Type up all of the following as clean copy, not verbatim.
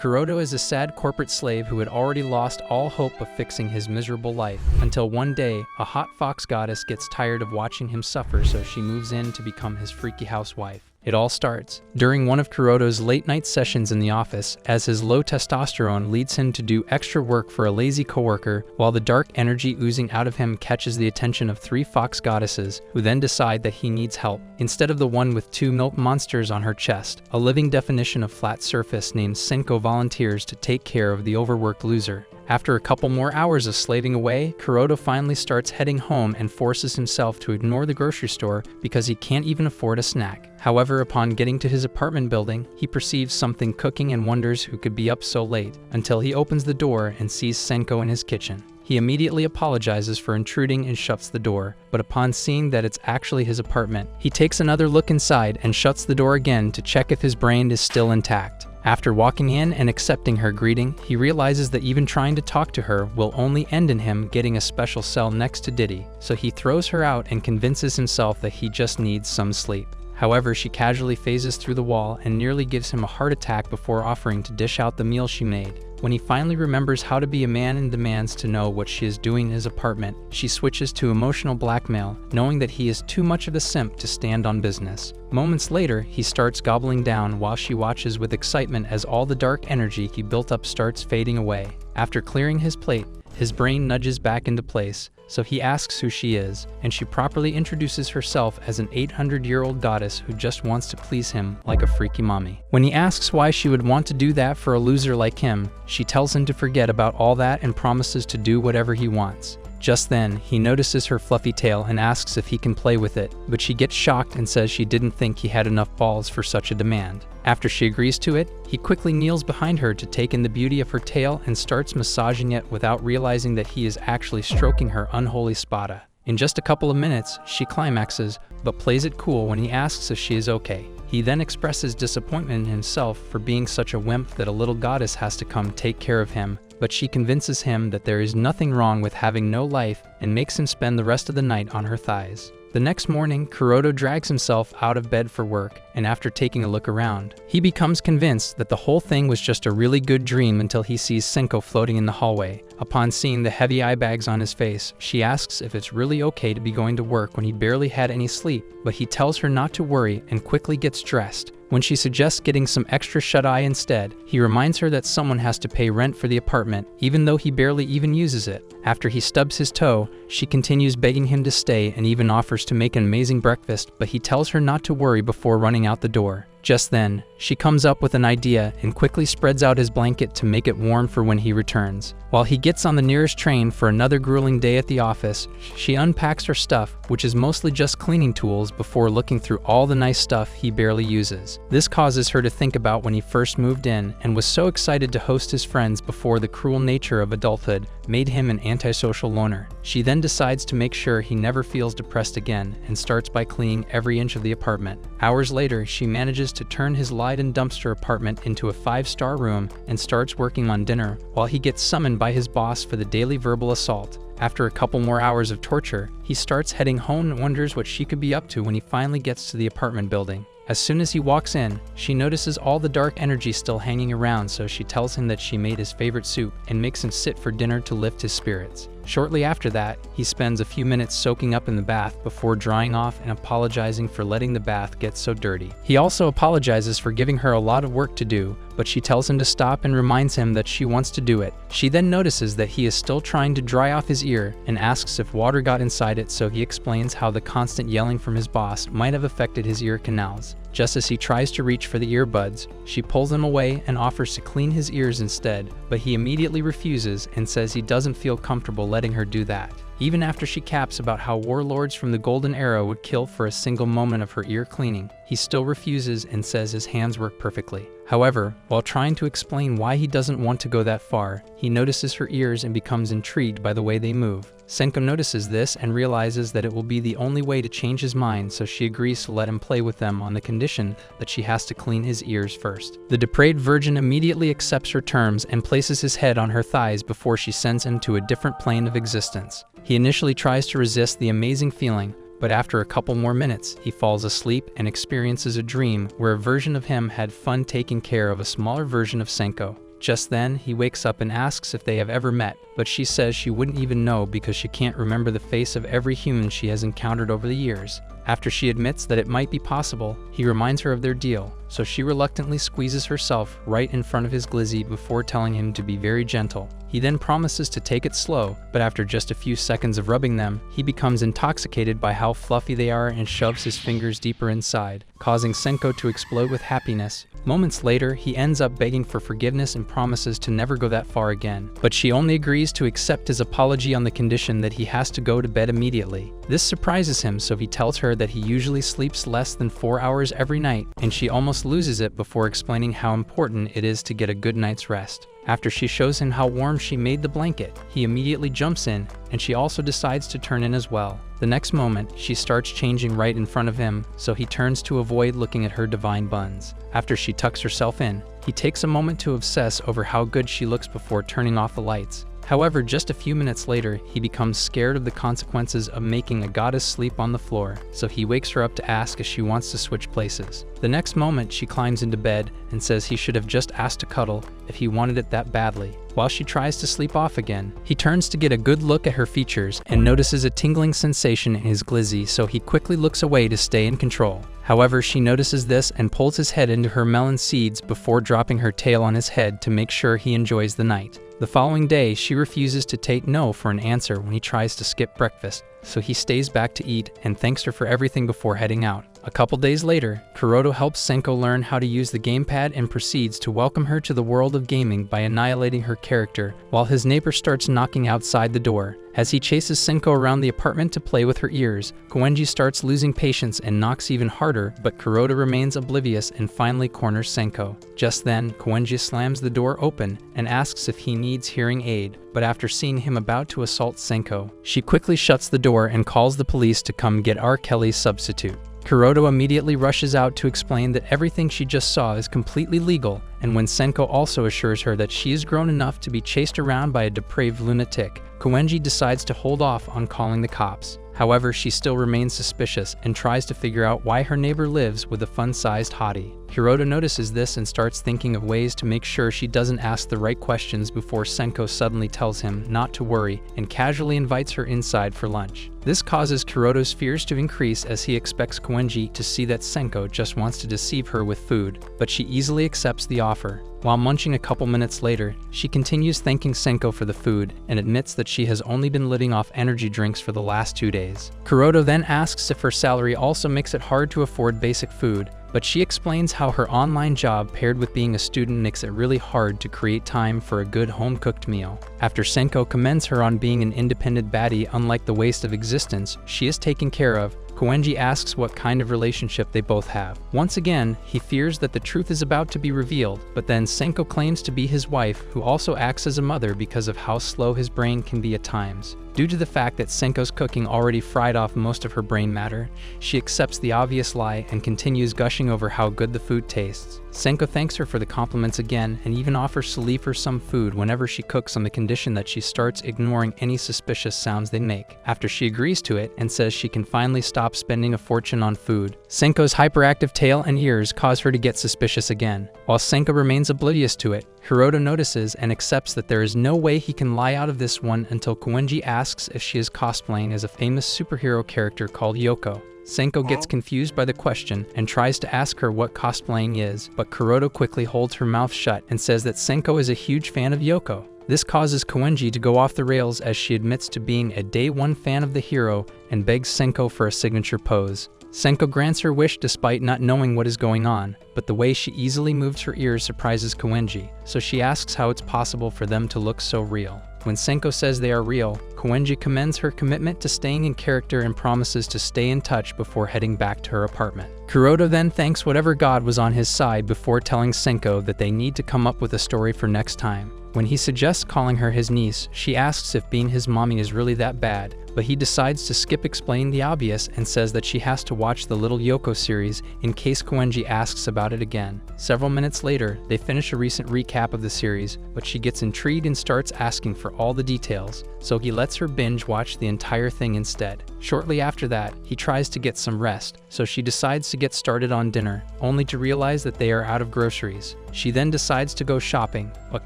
Kuroda is a sad corporate slave who had already lost all hope of fixing his miserable life, until one day, a hot fox goddess gets tired of watching him suffer, so she moves in to become his freaky housewife. It all starts during one of Kuroda's late-night sessions in the office, as his low testosterone leads him to do extra work for a lazy coworker, while the dark energy oozing out of him catches the attention of 3 fox goddesses, who then decide that he needs help. Instead of the one with 2 milk monsters on her chest, a living definition of flat surface named Senko volunteers to take care of the overworked loser. After a couple more hours of slaving away, Kuroda finally starts heading home and forces himself to ignore the grocery store because he can't even afford a snack. However, upon getting to his apartment building, he perceives something cooking and wonders who could be up so late, until he opens the door and sees Senko in his kitchen. He immediately apologizes for intruding and shuts the door, but upon seeing that it's actually his apartment, he takes another look inside and shuts the door again to check if his brain is still intact. After walking in and accepting her greeting, he realizes that even trying to talk to her will only end in him getting a special cell next to Diddy, so he throws her out and convinces himself that he just needs some sleep. However, she casually phases through the wall and nearly gives him a heart attack before offering to dish out the meal she made. When he finally remembers how to be a man and demands to know what she is doing in his apartment, she switches to emotional blackmail, knowing that he is too much of a simp to stand on business. Moments later, he starts gobbling down while she watches with excitement as all the dark energy he built up starts fading away. After clearing his plate, his brain nudges back into place, so he asks who she is, and she properly introduces herself as an 800-year-old goddess who just wants to please him like a freaky mommy. When he asks why she would want to do that for a loser like him, she tells him to forget about all that and promises to do whatever he wants. Just then, he notices her fluffy tail and asks if he can play with it, but she gets shocked and says she didn't think he had enough balls for such a demand. After she agrees to it, he quickly kneels behind her to take in the beauty of her tail and starts massaging it without realizing that he is actually stroking her unholy spada. In just a couple of minutes, she climaxes, but plays it cool when he asks if she is okay. He then expresses disappointment in himself for being such a wimp that a little goddess has to come take care of him, but she convinces him that there is nothing wrong with having no life and makes him spend the rest of the night on her thighs. The next morning, Kuroda drags himself out of bed for work, and after taking a look around, he becomes convinced that the whole thing was just a really good dream until he sees Senko floating in the hallway. Upon seeing the heavy eye bags on his face, she asks if it's really okay to be going to work when he barely had any sleep, but he tells her not to worry and quickly gets dressed. When she suggests getting some extra shut-eye instead, he reminds her that someone has to pay rent for the apartment, even though he barely even uses it. After he stubs his toe, she continues begging him to stay and even offers to make an amazing breakfast, but he tells her not to worry before running out the door. Just then, she comes up with an idea and quickly spreads out his blanket to make it warm for when he returns. While he gets on the nearest train for another grueling day at the office, she unpacks her stuff, which is mostly just cleaning tools, before looking through all the nice stuff he barely uses. This causes her to think about when he first moved in and was so excited to host his friends before the cruel nature of adulthood made him an antisocial loner. She then decides to make sure he never feels depressed again and starts by cleaning every inch of the apartment. Hours later, she manages to turn his light-in dumpster apartment into a 5-star room and starts working on dinner while he gets summoned by his boss for the daily verbal assault. After a couple more hours of torture, he starts heading home and wonders what she could be up to when he finally gets to the apartment building. As soon as he walks in, she notices all the dark energy still hanging around, so she tells him that she made his favorite soup and makes him sit for dinner to lift his spirits. Shortly after that, he spends a few minutes soaking up in the bath before drying off and apologizing for letting the bath get so dirty. He also apologizes for giving her a lot of work to do, but she tells him to stop and reminds him that she wants to do it. She then notices that he is still trying to dry off his ear and asks if water got inside it, so he explains how the constant yelling from his boss might have affected his ear canals. Just as he tries to reach for the earbuds, she pulls them away and offers to clean his ears instead, but he immediately refuses and says he doesn't feel comfortable letting her do that. Even after she caps about how warlords from the Golden Era would kill for a single moment of her ear cleaning, he still refuses and says his hands work perfectly. However, while trying to explain why he doesn't want to go that far, he notices her ears and becomes intrigued by the way they move. Senko notices this and realizes that it will be the only way to change his mind, so she agrees to let him play with them on the condition that she has to clean his ears first. The depraved virgin immediately accepts her terms and places his head on her thighs before she sends him to a different plane of existence. He initially tries to resist the amazing feeling, but after a couple more minutes, he falls asleep and experiences a dream where a version of him had fun taking care of a smaller version of Senko. Just then, he wakes up and asks if they have ever met, but she says she wouldn't even know because she can't remember the face of every human she has encountered over the years. After she admits that it might be possible, he reminds her of their deal, so she reluctantly squeezes herself right in front of his glizzy before telling him to be very gentle. He then promises to take it slow, but after just a few seconds of rubbing them, he becomes intoxicated by how fluffy they are and shoves his fingers deeper inside, causing Senko to explode with happiness. Moments later, he ends up begging for forgiveness and promises to never go that far again, but she only agrees to accept his apology on the condition that he has to go to bed immediately. This surprises him, so he tells her that he usually sleeps less than 4 hours every night, and she almost loses it before explaining how important it is to get a good night's rest. After she shows him how warm she made the blanket, he immediately jumps in, and she also decides to turn in as well. The next moment, she starts changing right in front of him, so he turns to avoid looking at her divine buns. After she tucks herself in, he takes a moment to obsess over how good she looks before turning off the lights. However, just a few minutes later, he becomes scared of the consequences of making a goddess sleep on the floor, so he wakes her up to ask if she wants to switch places. The next moment, she climbs into bed and says he should have just asked to cuddle if he wanted it that badly. While she tries to sleep off again, he turns to get a good look at her features and notices a tingling sensation in his glizzy, so he quickly looks away to stay in control. However, she notices this and pulls his head into her melon seeds before dropping her tail on his head to make sure he enjoys the night. The following day, she refuses to take no for an answer when he tries to skip breakfast, so he stays back to eat and thanks her for everything before heading out. A couple days later, Kuroto helps Senko learn how to use the gamepad and proceeds to welcome her to the world of gaming by annihilating her character, while his neighbor starts knocking outside the door. As he chases Senko around the apartment to play with her ears, Koenji starts losing patience and knocks even harder, but Kuroto remains oblivious and finally corners Senko. Just then, Koenji slams the door open and asks if he needs hearing aid, but after seeing him about to assault Senko, she quickly shuts the door and calls the police to come get R. Kelly's substitute. Kuroto immediately rushes out to explain that everything she just saw is completely legal, and when Senko also assures her that she is grown enough to be chased around by a depraved lunatic, Koenji decides to hold off on calling the cops. However, she still remains suspicious and tries to figure out why her neighbor lives with a fun-sized hottie. Kuroto notices this and starts thinking of ways to make sure she doesn't ask the right questions before Senko suddenly tells him not to worry and casually invites her inside for lunch. This causes Kuroto's fears to increase as he expects Koenji to see that Senko just wants to deceive her with food, but she easily accepts the offer. While munching a couple minutes later, she continues thanking Senko for the food and admits that she has only been living off energy drinks for the last 2 days. Kuroto then asks if her salary also makes it hard to afford basic food, but she explains how her online job paired with being a student makes it really hard to create time for a good home-cooked meal. After Senko commends her on being an independent baddie unlike the waste of existence she is taken care of, Koenji asks what kind of relationship they both have. Once again, he fears that the truth is about to be revealed, but then Senko claims to be his wife, who also acts as a mother because of how slow his brain can be at times. Due to the fact that Senko's cooking already fried off most of her brain matter, she accepts the obvious lie and continues gushing over how good the food tastes. Senko thanks her for the compliments again and even offers to leave her some food whenever she cooks on the condition that she starts ignoring any suspicious sounds they make. After she agrees to it and says she can finally stop spending a fortune on food, Senko's hyperactive tail and ears cause her to get suspicious again. While Senko remains oblivious to it, Kuroto notices and accepts that there is no way he can lie out of this one until Koenji asks if she is cosplaying as a famous superhero character called Yoko. Senko gets confused by the question and tries to ask her what cosplaying is, but Kuroto quickly holds her mouth shut and says that Senko is a huge fan of Yoko. This causes Koenji to go off the rails as she admits to being a day one fan of the hero and begs Senko for a signature pose. Senko grants her wish despite not knowing what is going on, but the way she easily moves her ears surprises Koenji, so she asks how it's possible for them to look so real. When Senko says they are real, Koenji commends her commitment to staying in character and promises to stay in touch before heading back to her apartment. Kuroto then thanks whatever god was on his side before telling Senko that they need to come up with a story for next time. When he suggests calling her his niece, she asks if being his mommy is really that bad, but he decides to skip explaining the obvious and says that she has to watch the Little Yoko series in case Koenji asks about it again. Several minutes later, they finish a recent recap of the series, but she gets intrigued and starts asking for all the details, so he lets her binge watch the entire thing instead. Shortly after that, he tries to get some rest, so she decides to get started on dinner, only to realize that they are out of groceries. She then decides to go shopping, but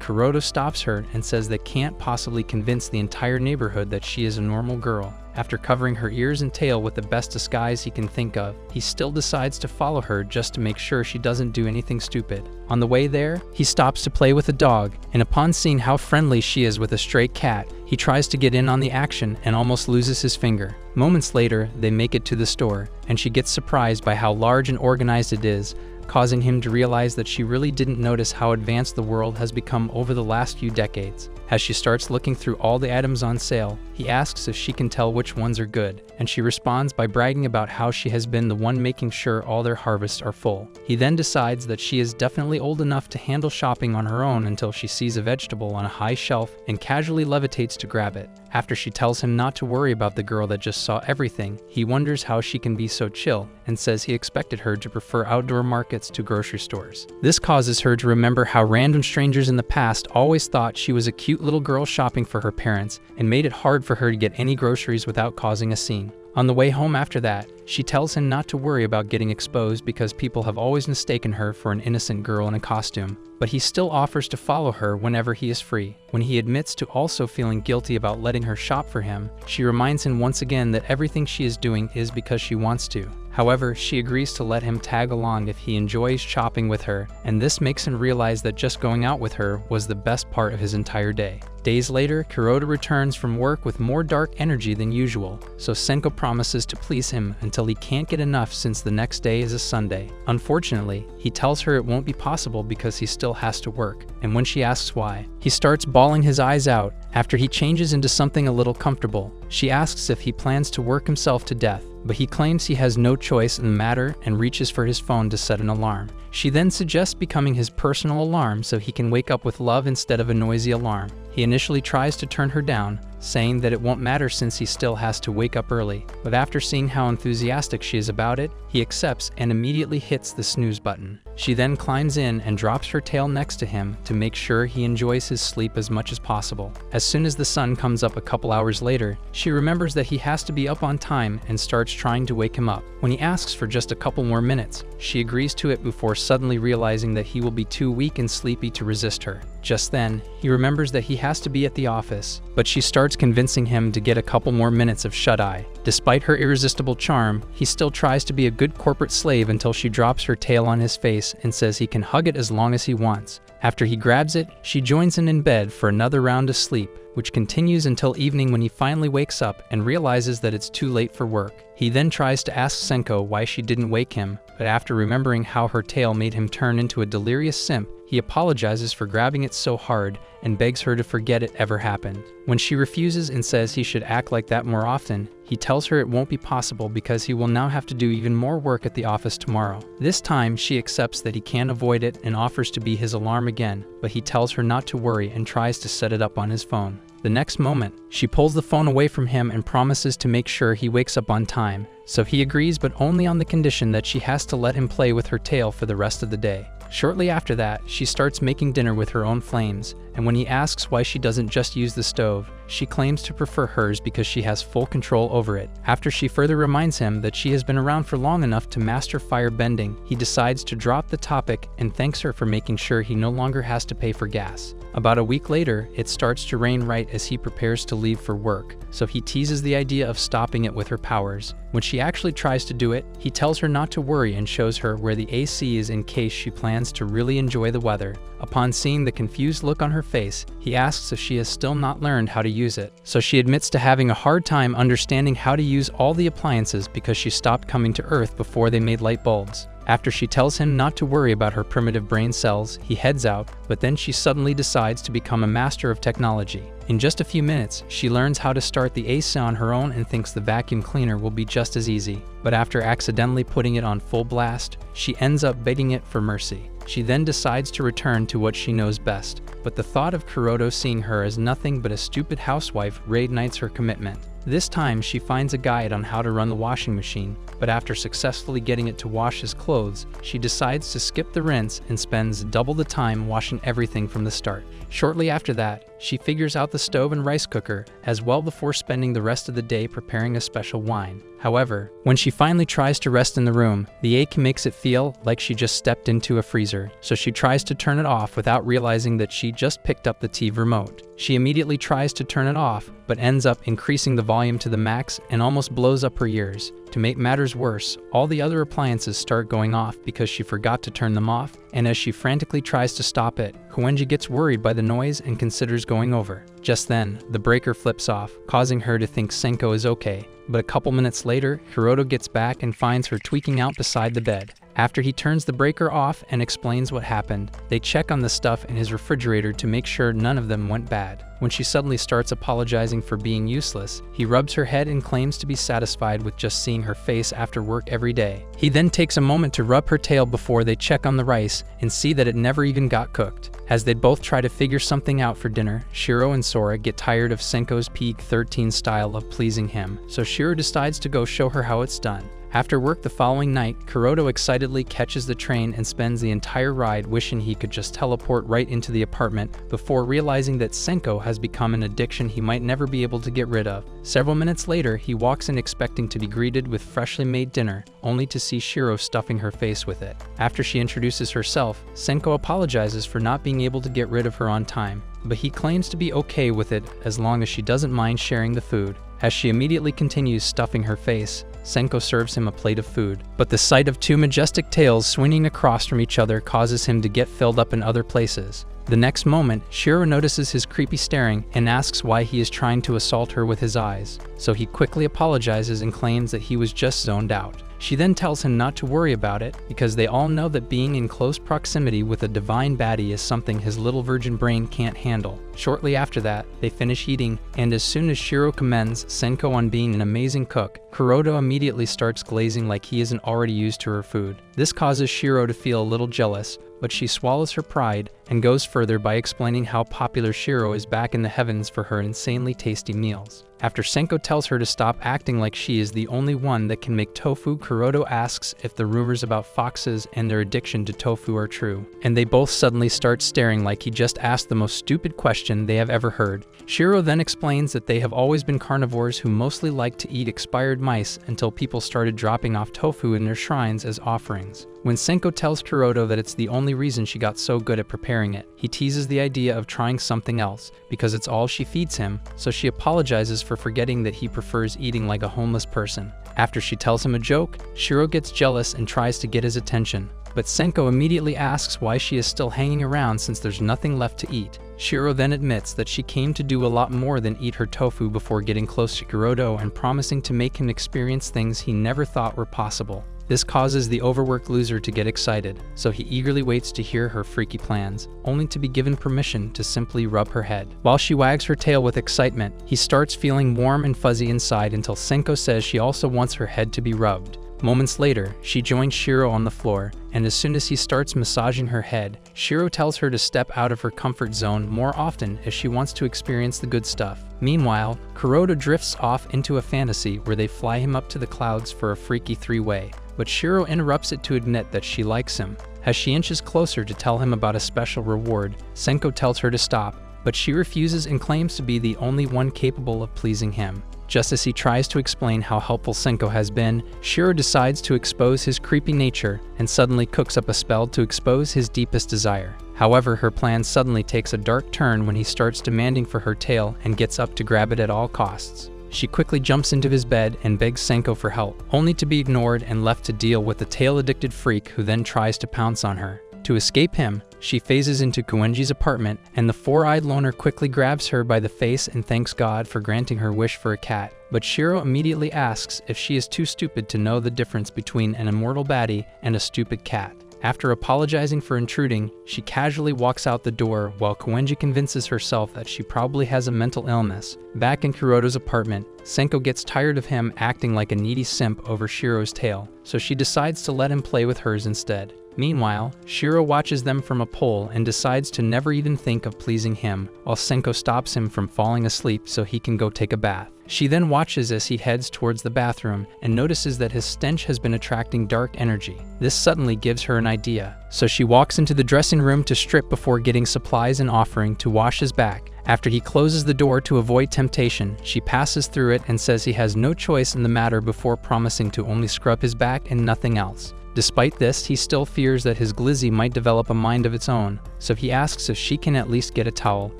Kuroda stops her and says they can't possibly convince the entire neighborhood that she is a normal girl. After covering her ears and tail with the best disguise he can think of, he still decides to follow her just to make sure she doesn't do anything stupid. On the way there, he stops to play with a dog, and upon seeing how friendly she is with a stray cat, he tries to get in on the action and almost loses his finger. Moments later, they make it to the store, and she gets surprised by how large and organized it is, causing him to realize that she really didn't notice how advanced the world has become over the last few decades. As she starts looking through all the items on sale, he asks if she can tell which ones are good, and she responds by bragging about how she has been the one making sure all their harvests are full. He then decides that she is definitely old enough to handle shopping on her own until she sees a vegetable on a high shelf and casually levitates to grab it. After she tells him not to worry about the girl that just saw everything, he wonders how she can be so chill and says he expected her to prefer outdoor markets to grocery stores. This causes her to remember how random strangers in the past always thought she was a cute little girl shopping for her parents and made it hard for her to get any groceries without causing a scene. On the way home after that, she tells him not to worry about getting exposed because people have always mistaken her for an innocent girl in a costume, but he still offers to follow her whenever he is free. When he admits to also feeling guilty about letting her shop for him, she reminds him once again that everything she is doing is because she wants to. However, she agrees to let him tag along if he enjoys shopping with her, and this makes him realize that just going out with her was the best part of his entire day. Days later, Kuroda returns from work with more dark energy than usual, so Senko promises to please him until he can't get enough since the next day is a Sunday. Unfortunately, he tells her it won't be possible because he still has to work, and when she asks why, he starts bawling his eyes out after he changes into something a little comfortable. She asks if he plans to work himself to death, but he claims he has no choice in the matter and reaches for his phone to set an alarm. She then suggests becoming his personal alarm so he can wake up with love instead of a noisy alarm. He initially tries to turn her down, saying that it won't matter since he still has to wake up early, but after seeing how enthusiastic she is about it, he accepts and immediately hits the snooze button. She then climbs in and drops her tail next to him to make sure he enjoys his sleep as much as possible. As soon as the sun comes up a couple hours later, she remembers that he has to be up on time and starts trying to wake him up. When he asks for just a couple more minutes, she agrees to it before suddenly realizing that he will be too weak and sleepy to resist her. Just then, he remembers that he has to be at the office, but she starts convincing him to get a couple more minutes of shut-eye. Despite her irresistible charm, he still tries to be a good corporate slave until she drops her tail on his face and says he can hug it as long as he wants. After he grabs it, she joins him in bed for another round of sleep, which continues until evening when he finally wakes up and realizes that it's too late for work. He then tries to ask Senko why she didn't wake him, but after remembering how her tail made him turn into a delirious simp, he apologizes for grabbing it so hard and begs her to forget it ever happened. When she refuses and says he should act like that more often, he tells her it won't be possible because he will now have to do even more work at the office tomorrow. This time, she accepts that he can't avoid it and offers to be his alarm again, but he tells her not to worry and tries to set it up on his phone. The next moment, she pulls the phone away from him and promises to make sure he wakes up on time, so he agrees but only on the condition that she has to let him play with her tail for the rest of the day. Shortly after that, she starts making dinner with her own flames, and when he asks why she doesn't just use the stove, she claims to prefer hers because she has full control over it. After she further reminds him that she has been around for long enough to master fire bending, he decides to drop the topic and thanks her for making sure he no longer has to pay for gas. About a week later, it starts to rain right as he prepares to leave for work, so he teases the idea of stopping it with her powers. When she actually tries to do it, he tells her not to worry and shows her where the AC is in case she plans to really enjoy the weather. Upon seeing the confused look on her face, he asks if she has still not learned how to use it, so she admits to having a hard time understanding how to use all the appliances because she stopped coming to Earth before they made light bulbs. After she tells him not to worry about her primitive brain cells, he heads out, but then she suddenly decides to become a master of technology. In just a few minutes, she learns how to start the AC on her own and thinks the vacuum cleaner will be just as easy. But after accidentally putting it on full blast, she ends up begging it for mercy. She then decides to return to what she knows best, but the thought of Kuroto seeing her as nothing but a stupid housewife reignites her commitment. This time, she finds a guide on how to run the washing machine, but after successfully getting it to wash his clothes, she decides to skip the rinse and spends double the time washing everything from the start. Shortly after that, she figures out the stove and rice cooker as well before spending the rest of the day preparing a special wine. However, when she finally tries to rest in the room, the ache makes it feel like she just stepped into a freezer, so she tries to turn it off without realizing that she just picked up the TV remote. She immediately tries to turn it off, but ends up increasing the volume to the max and almost blows up her ears. To make matters worse, all the other appliances start going off because she forgot to turn them off, and as she frantically tries to stop it, Koenji gets worried by the noise and considers going over. Just then, the breaker flips off, causing her to think Senko is okay, but a couple minutes later, Kuroto gets back and finds her tweaking out beside the bed. After he turns the breaker off and explains what happened, they check on the stuff in his refrigerator to make sure none of them went bad. When she suddenly starts apologizing for being useless, he rubs her head and claims to be satisfied with just seeing her face after work every day. He then takes a moment to rub her tail before they check on the rice and see that it never even got cooked. As they both try to figure something out for dinner, Shirou and Sora get tired of Senko's PG-13 style of pleasing him, so Shirou decides to go show her how it's done. After work the following night, Kuroto excitedly catches the train and spends the entire ride wishing he could just teleport right into the apartment before realizing that Senko has become an addiction he might never be able to get rid of. Several minutes later, he walks in expecting to be greeted with freshly made dinner, only to see Shirou stuffing her face with it. After she introduces herself, Senko apologizes for not being able to get rid of her on time, but he claims to be okay with it as long as she doesn't mind sharing the food. As she immediately continues stuffing her face, Senko serves him a plate of food, but the sight of two majestic tails swinging across from each other causes him to get filled up in other places. The next moment, Shirou notices his creepy staring and asks why he is trying to assault her with his eyes, so he quickly apologizes and claims that he was just zoned out. She then tells him not to worry about it because they all know that being in close proximity with a divine baddie is something his little virgin brain can't handle. Shortly after that, they finish eating, and as soon as Shirou commends Senko on being an amazing cook, Kuroto immediately starts glazing like he isn't already used to her food. This causes Shirou to feel a little jealous, but she swallows her pride and goes further by explaining how popular Shirou is back in the heavens for her insanely tasty meals. After Senko tells her to stop acting like she is the only one that can make tofu, Kuroto asks if the rumors about foxes and their addiction to tofu are true, and they both suddenly start staring like he just asked the most stupid question they have ever heard. Shirou then explains that they have always been carnivores who mostly like to eat expired mice until people started dropping off tofu in their shrines as offerings. When Senko tells Kuroto that it's the only reason she got so good at preparing it, he teases the idea of trying something else because it's all she feeds him, so she apologizes for forgetting that he prefers eating like a homeless person. After she tells him a joke, Shirou gets jealous and tries to get his attention, but Senko immediately asks why she is still hanging around since there's nothing left to eat. Shirou then admits that she came to do a lot more than eat her tofu before getting close to Kuroto and promising to make him experience things he never thought were possible. This causes the overworked loser to get excited, so he eagerly waits to hear her freaky plans, only to be given permission to simply rub her head. While she wags her tail with excitement, he starts feeling warm and fuzzy inside until Senko says she also wants her head to be rubbed. Moments later, she joins Shirou on the floor, and as soon as he starts massaging her head, Shirou tells her to step out of her comfort zone more often as she wants to experience the good stuff. Meanwhile, Kuroto drifts off into a fantasy where they fly him up to the clouds for a freaky three-way, but Shirou interrupts it to admit that she likes him. As she inches closer to tell him about a special reward, Senko tells her to stop, but she refuses and claims to be the only one capable of pleasing him. Just as he tries to explain how helpful Senko has been, Shirou decides to expose his creepy nature and suddenly cooks up a spell to expose his deepest desire. However, her plan suddenly takes a dark turn when he starts demanding for her tail and gets up to grab it at all costs. She quickly jumps into his bed and begs Senko for help, only to be ignored and left to deal with the tail-addicted freak who then tries to pounce on her. To escape him, she phases into Koenji's apartment, and the four-eyed loner quickly grabs her by the face and thanks God for granting her wish for a cat. But Shirou immediately asks if she is too stupid to know the difference between an immortal baddie and a stupid cat. After apologizing for intruding, she casually walks out the door while Koenji convinces herself that she probably has a mental illness. Back in Kuroto's apartment, Senko gets tired of him acting like a needy simp over Shirou's tail, so she decides to let him play with hers instead. Meanwhile, Shirou watches them from a pole and decides to never even think of pleasing him, while Senko stops him from falling asleep so he can go take a bath. She then watches as he heads towards the bathroom and notices that his stench has been attracting dark energy. This suddenly gives her an idea, so she walks into the dressing room to strip before getting supplies and offering to wash his back. After he closes the door to avoid temptation, she passes through it and says he has no choice in the matter before promising to only scrub his back and nothing else. Despite this, he still fears that his glizzy might develop a mind of its own, so he asks if she can at least get a towel,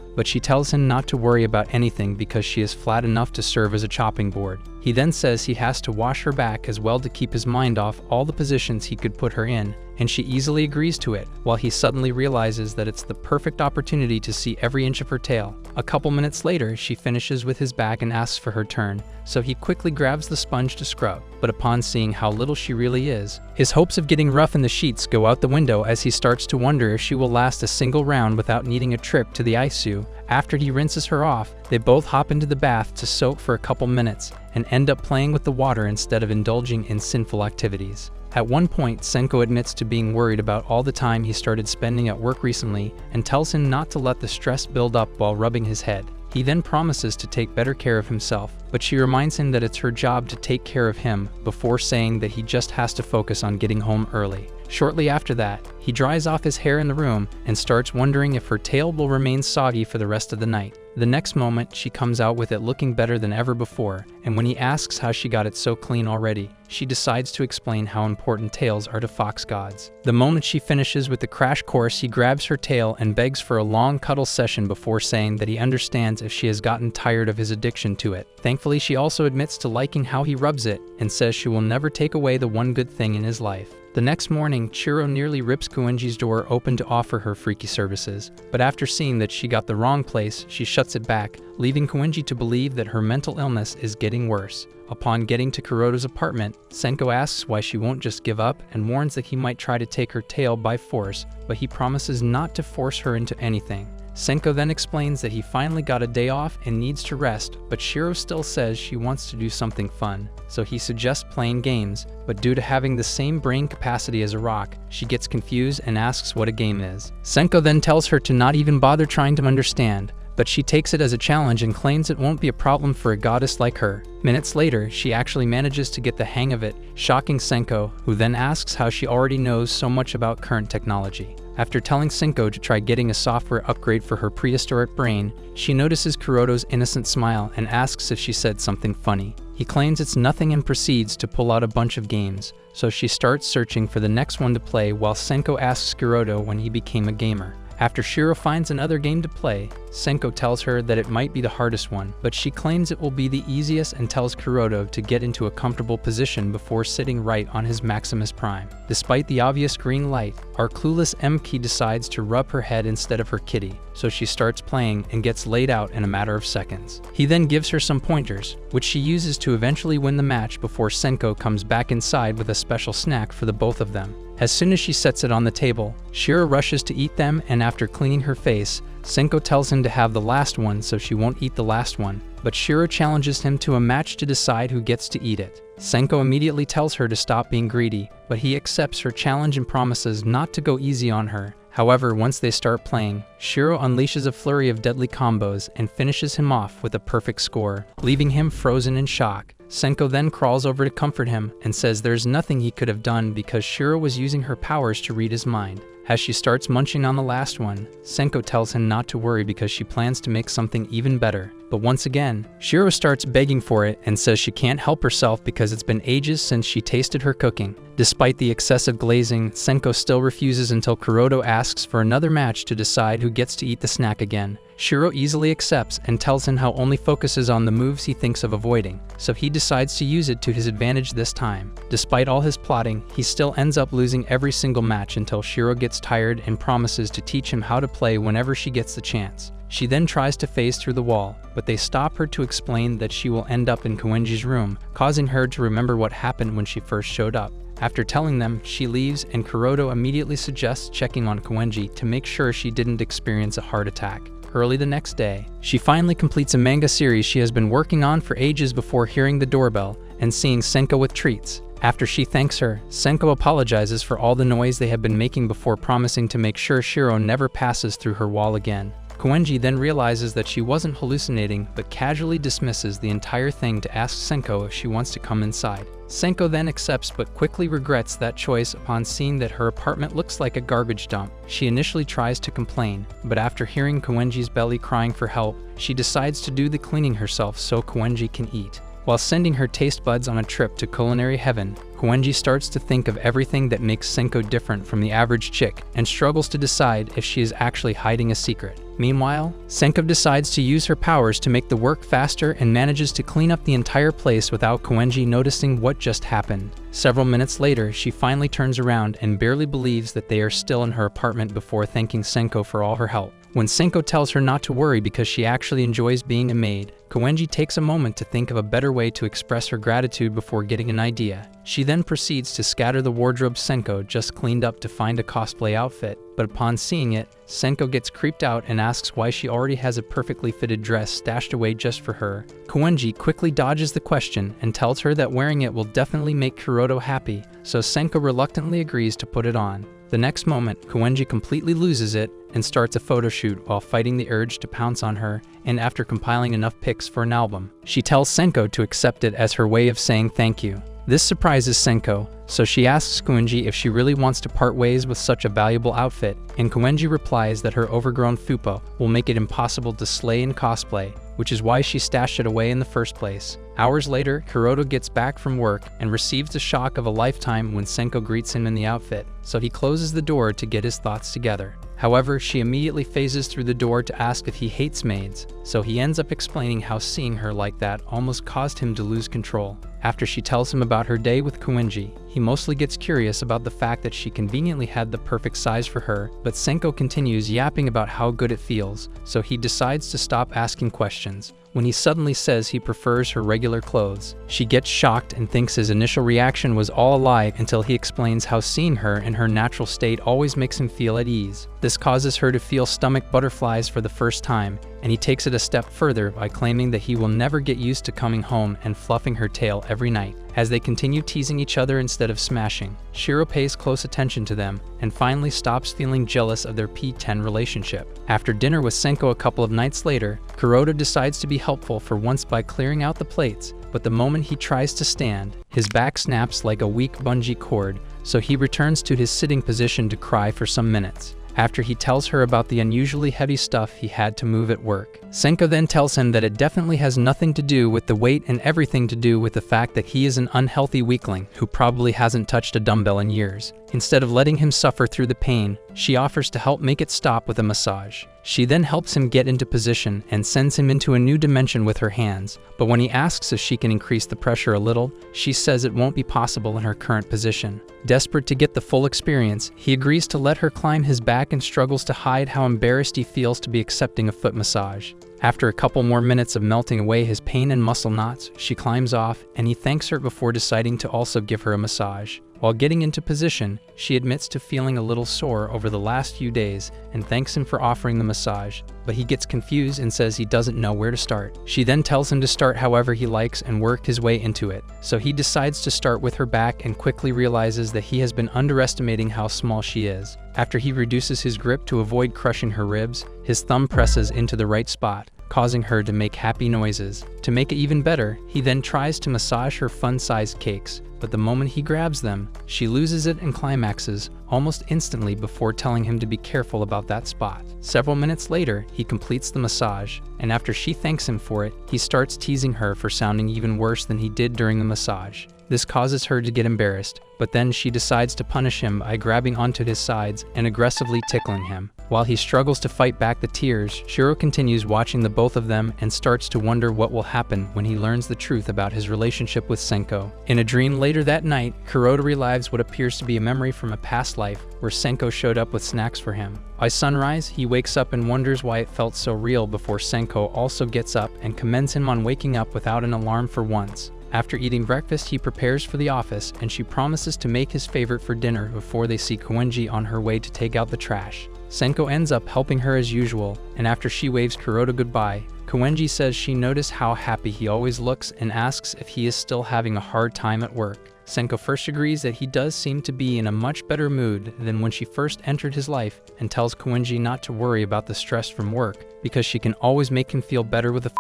but she tells him not to worry about anything because she is flat enough to serve as a chopping board. He then says he has to wash her back as well to keep his mind off all the positions he could put her in, and she easily agrees to it, while he suddenly realizes that it's the perfect opportunity to see every inch of her tail. A couple minutes later, she finishes with his back and asks for her turn, so he quickly grabs the sponge to scrub, but upon seeing how little she really is, his hopes of getting rough in the sheets go out the window as he starts to wonder if she will last a single round without needing a trip to the ICU. After he rinses her off, they both hop into the bath to soak for a couple minutes and end up playing with the water instead of indulging in sinful activities. At one point, Senko admits to being worried about all the time he started spending at work recently and tells him not to let the stress build up while rubbing his head. He then promises to take better care of himself, but she reminds him that it's her job to take care of him before saying that he just has to focus on getting home early. Shortly after that, he dries off his hair in the room and starts wondering if her tail will remain soggy for the rest of the night. The next moment, she comes out with it looking better than ever before, and when he asks how she got it so clean already, she decides to explain how important tails are to fox gods. The moment she finishes with the crash course, he grabs her tail and begs for a long cuddle session before saying that he understands if she has gotten tired of his addiction to it. Thankfully, she also admits to liking how he rubs it and says she will never take away the one good thing in his life. The next morning, Shirou nearly rips Koenji's door open to offer her freaky services, but after seeing that she got the wrong place, she shuts it back, leaving Koenji to believe that her mental illness is getting worse. Upon getting to Kuroto's apartment, Senko asks why she won't just give up and warns that he might try to take her tail by force, but he promises not to force her into anything. Senko then explains that he finally got a day off and needs to rest, but Shirou still says she wants to do something fun, so he suggests playing games, but due to having the same brain capacity as a rock, she gets confused and asks what a game is. Senko then tells her to not even bother trying to understand, but she takes it as a challenge and claims it won't be a problem for a goddess like her. Minutes later, she actually manages to get the hang of it, shocking Senko, who then asks how she already knows so much about current technology. After telling Senko to try getting a software upgrade for her prehistoric brain, she notices Kuroto's innocent smile and asks if she said something funny. He claims it's nothing and proceeds to pull out a bunch of games, so she starts searching for the next one to play while Senko asks Kuroto when he became a gamer. After Shirou finds another game to play, Senko tells her that it might be the hardest one, but she claims it will be the easiest and tells Kuroto to get into a comfortable position before sitting right on his Maximus Prime. Despite the obvious green light, our clueless M-Key decides to rub her head instead of her kitty, so she starts playing and gets laid out in a matter of seconds. He then gives her some pointers, which she uses to eventually win the match before Senko comes back inside with a special snack for the both of them. As soon as she sets it on the table, Shirou rushes to eat them, and after cleaning her face, Senko tells him to have the last one so she won't eat the last one, but Shirou challenges him to a match to decide who gets to eat it. Senko immediately tells her to stop being greedy, but he accepts her challenge and promises not to go easy on her. However, once they start playing, Shirou unleashes a flurry of deadly combos and finishes him off with a perfect score, leaving him frozen in shock. Senko then crawls over to comfort him and says there's nothing he could have done because Shirou was using her powers to read his mind. As she starts munching on the last one, Senko tells him not to worry because she plans to make something even better. But once again, Shirou starts begging for it and says she can't help herself because it's been ages since she tasted her cooking. Despite the excessive glazing, Senko still refuses until Kuroto asks for another match to decide who gets to eat the snack again. Shirou easily accepts and tells him how only focuses on the moves he thinks of avoiding, so he decides to use it to his advantage this time. Despite all his plotting, he still ends up losing every single match until Shirou gets tired and promises to teach him how to play whenever she gets the chance. She then tries to phase through the wall, but they stop her to explain that she will end up in Koenji's room, causing her to remember what happened when she first showed up. After telling them, she leaves and Kuroto immediately suggests checking on Koenji to make sure she didn't experience a heart attack. Early the next day, she finally completes a manga series she has been working on for ages before hearing the doorbell and seeing Senko with treats. After she thanks her, Senko apologizes for all the noise they have been making before promising to make sure Shirou never passes through her wall again. Koenji then realizes that she wasn't hallucinating, but casually dismisses the entire thing to ask Senko if she wants to come inside. Senko then accepts but quickly regrets that choice upon seeing that her apartment looks like a garbage dump. She initially tries to complain, but after hearing Koenji's belly crying for help, she decides to do the cleaning herself so Koenji can eat. While sending her taste buds on a trip to culinary heaven, Koenji starts to think of everything that makes Senko different from the average chick and struggles to decide if she is actually hiding a secret. Meanwhile, Senko decides to use her powers to make the work faster and manages to clean up the entire place without Koenji noticing what just happened. Several minutes later, she finally turns around and barely believes that they are still in her apartment before thanking Senko for all her help. When Senko tells her not to worry because she actually enjoys being a maid, Koenji takes a moment to think of a better way to express her gratitude before getting an idea. She then proceeds to scatter the wardrobe Senko just cleaned up to find a cosplay outfit, but upon seeing it, Senko gets creeped out and asks why she already has a perfectly fitted dress stashed away just for her. Koenji quickly dodges the question and tells her that wearing it will definitely make Kuroto happy, so Senko reluctantly agrees to put it on. The next moment, Koenji completely loses it and starts a photo shoot while fighting the urge to pounce on her, and after compiling enough pics for an album, she tells Senko to accept it as her way of saying thank you. This surprises Senko, so she asks Koenji if she really wants to part ways with such a valuable outfit, and Koenji replies that her overgrown fupa will make it impossible to slay in cosplay, which is why she stashed it away in the first place. Hours later, Kuroto gets back from work and receives the shock of a lifetime when Senko greets him in the outfit, so he closes the door to get his thoughts together. However, she immediately phases through the door to ask if he hates maids, so he ends up explaining how seeing her like that almost caused him to lose control. After she tells him about her day with Koenji, he mostly gets curious about the fact that she conveniently had the perfect size for her, but Senko continues yapping about how good it feels, so he decides to stop asking questions. When he suddenly says he prefers her regular clothes, she gets shocked and thinks his initial reaction was all a lie until he explains how seeing her in her natural state always makes him feel at ease. This causes her to feel stomach butterflies for the first time, and he takes it a step further by claiming that he will never get used to coming home and fluffing her tail every night. As they continue teasing each other instead of smashing, Shirou pays close attention to them and finally stops feeling jealous of their P10 relationship. After dinner with Senko a couple of nights later, Kuroto decides to be helpful for once by clearing out the plates, but the moment he tries to stand, his back snaps like a weak bungee cord, so he returns to his sitting position to cry for some minutes. After he tells her about the unusually heavy stuff he had to move at work, Senko then tells him that it definitely has nothing to do with the weight and everything to do with the fact that he is an unhealthy weakling who probably hasn't touched a dumbbell in years. Instead of letting him suffer through the pain, she offers to help make it stop with a massage. She then helps him get into position and sends him into a new dimension with her hands, but when he asks if she can increase the pressure a little, she says it won't be possible in her current position. Desperate to get the full experience, he agrees to let her climb his back and struggles to hide how embarrassed he feels to be accepting a foot massage. After a couple more minutes of melting away his pain and muscle knots, she climbs off and he thanks her before deciding to also give her a massage. While getting into position, she admits to feeling a little sore over the last few days and thanks him for offering the massage, but he gets confused and says he doesn't know where to start. She then tells him to start however he likes and work his way into it, so he decides to start with her back and quickly realizes that he has been underestimating how small she is. After he reduces his grip to avoid crushing her ribs, his thumb presses into the right spot, causing her to make happy noises. To make it even better, he then tries to massage her fun-sized cakes, but the moment he grabs them, she loses it and climaxes almost instantly before telling him to be careful about that spot. Several minutes later, he completes the massage, and after she thanks him for it, he starts teasing her for sounding even worse than he did during the massage. This causes her to get embarrassed, but then she decides to punish him by grabbing onto his sides and aggressively tickling him. While he struggles to fight back the tears, Shirou continues watching the both of them and starts to wonder what will happen when he learns the truth about his relationship with Senko. In a dream later that night, Kuroto relives what appears to be a memory from a past life where Senko showed up with snacks for him. By sunrise, he wakes up and wonders why it felt so real before Senko also gets up and commends him on waking up without an alarm for once. After eating breakfast, he prepares for the office, and she promises to make his favorite for dinner before they see Koenji on her way to take out the trash. Senko ends up helping her as usual, and after she waves Kuroda goodbye, Koenji says she noticed how happy he always looks and asks if he is still having a hard time at work. Senko first agrees that he does seem to be in a much better mood than when she first entered his life, and tells Koenji not to worry about the stress from work because she can always make him feel better with a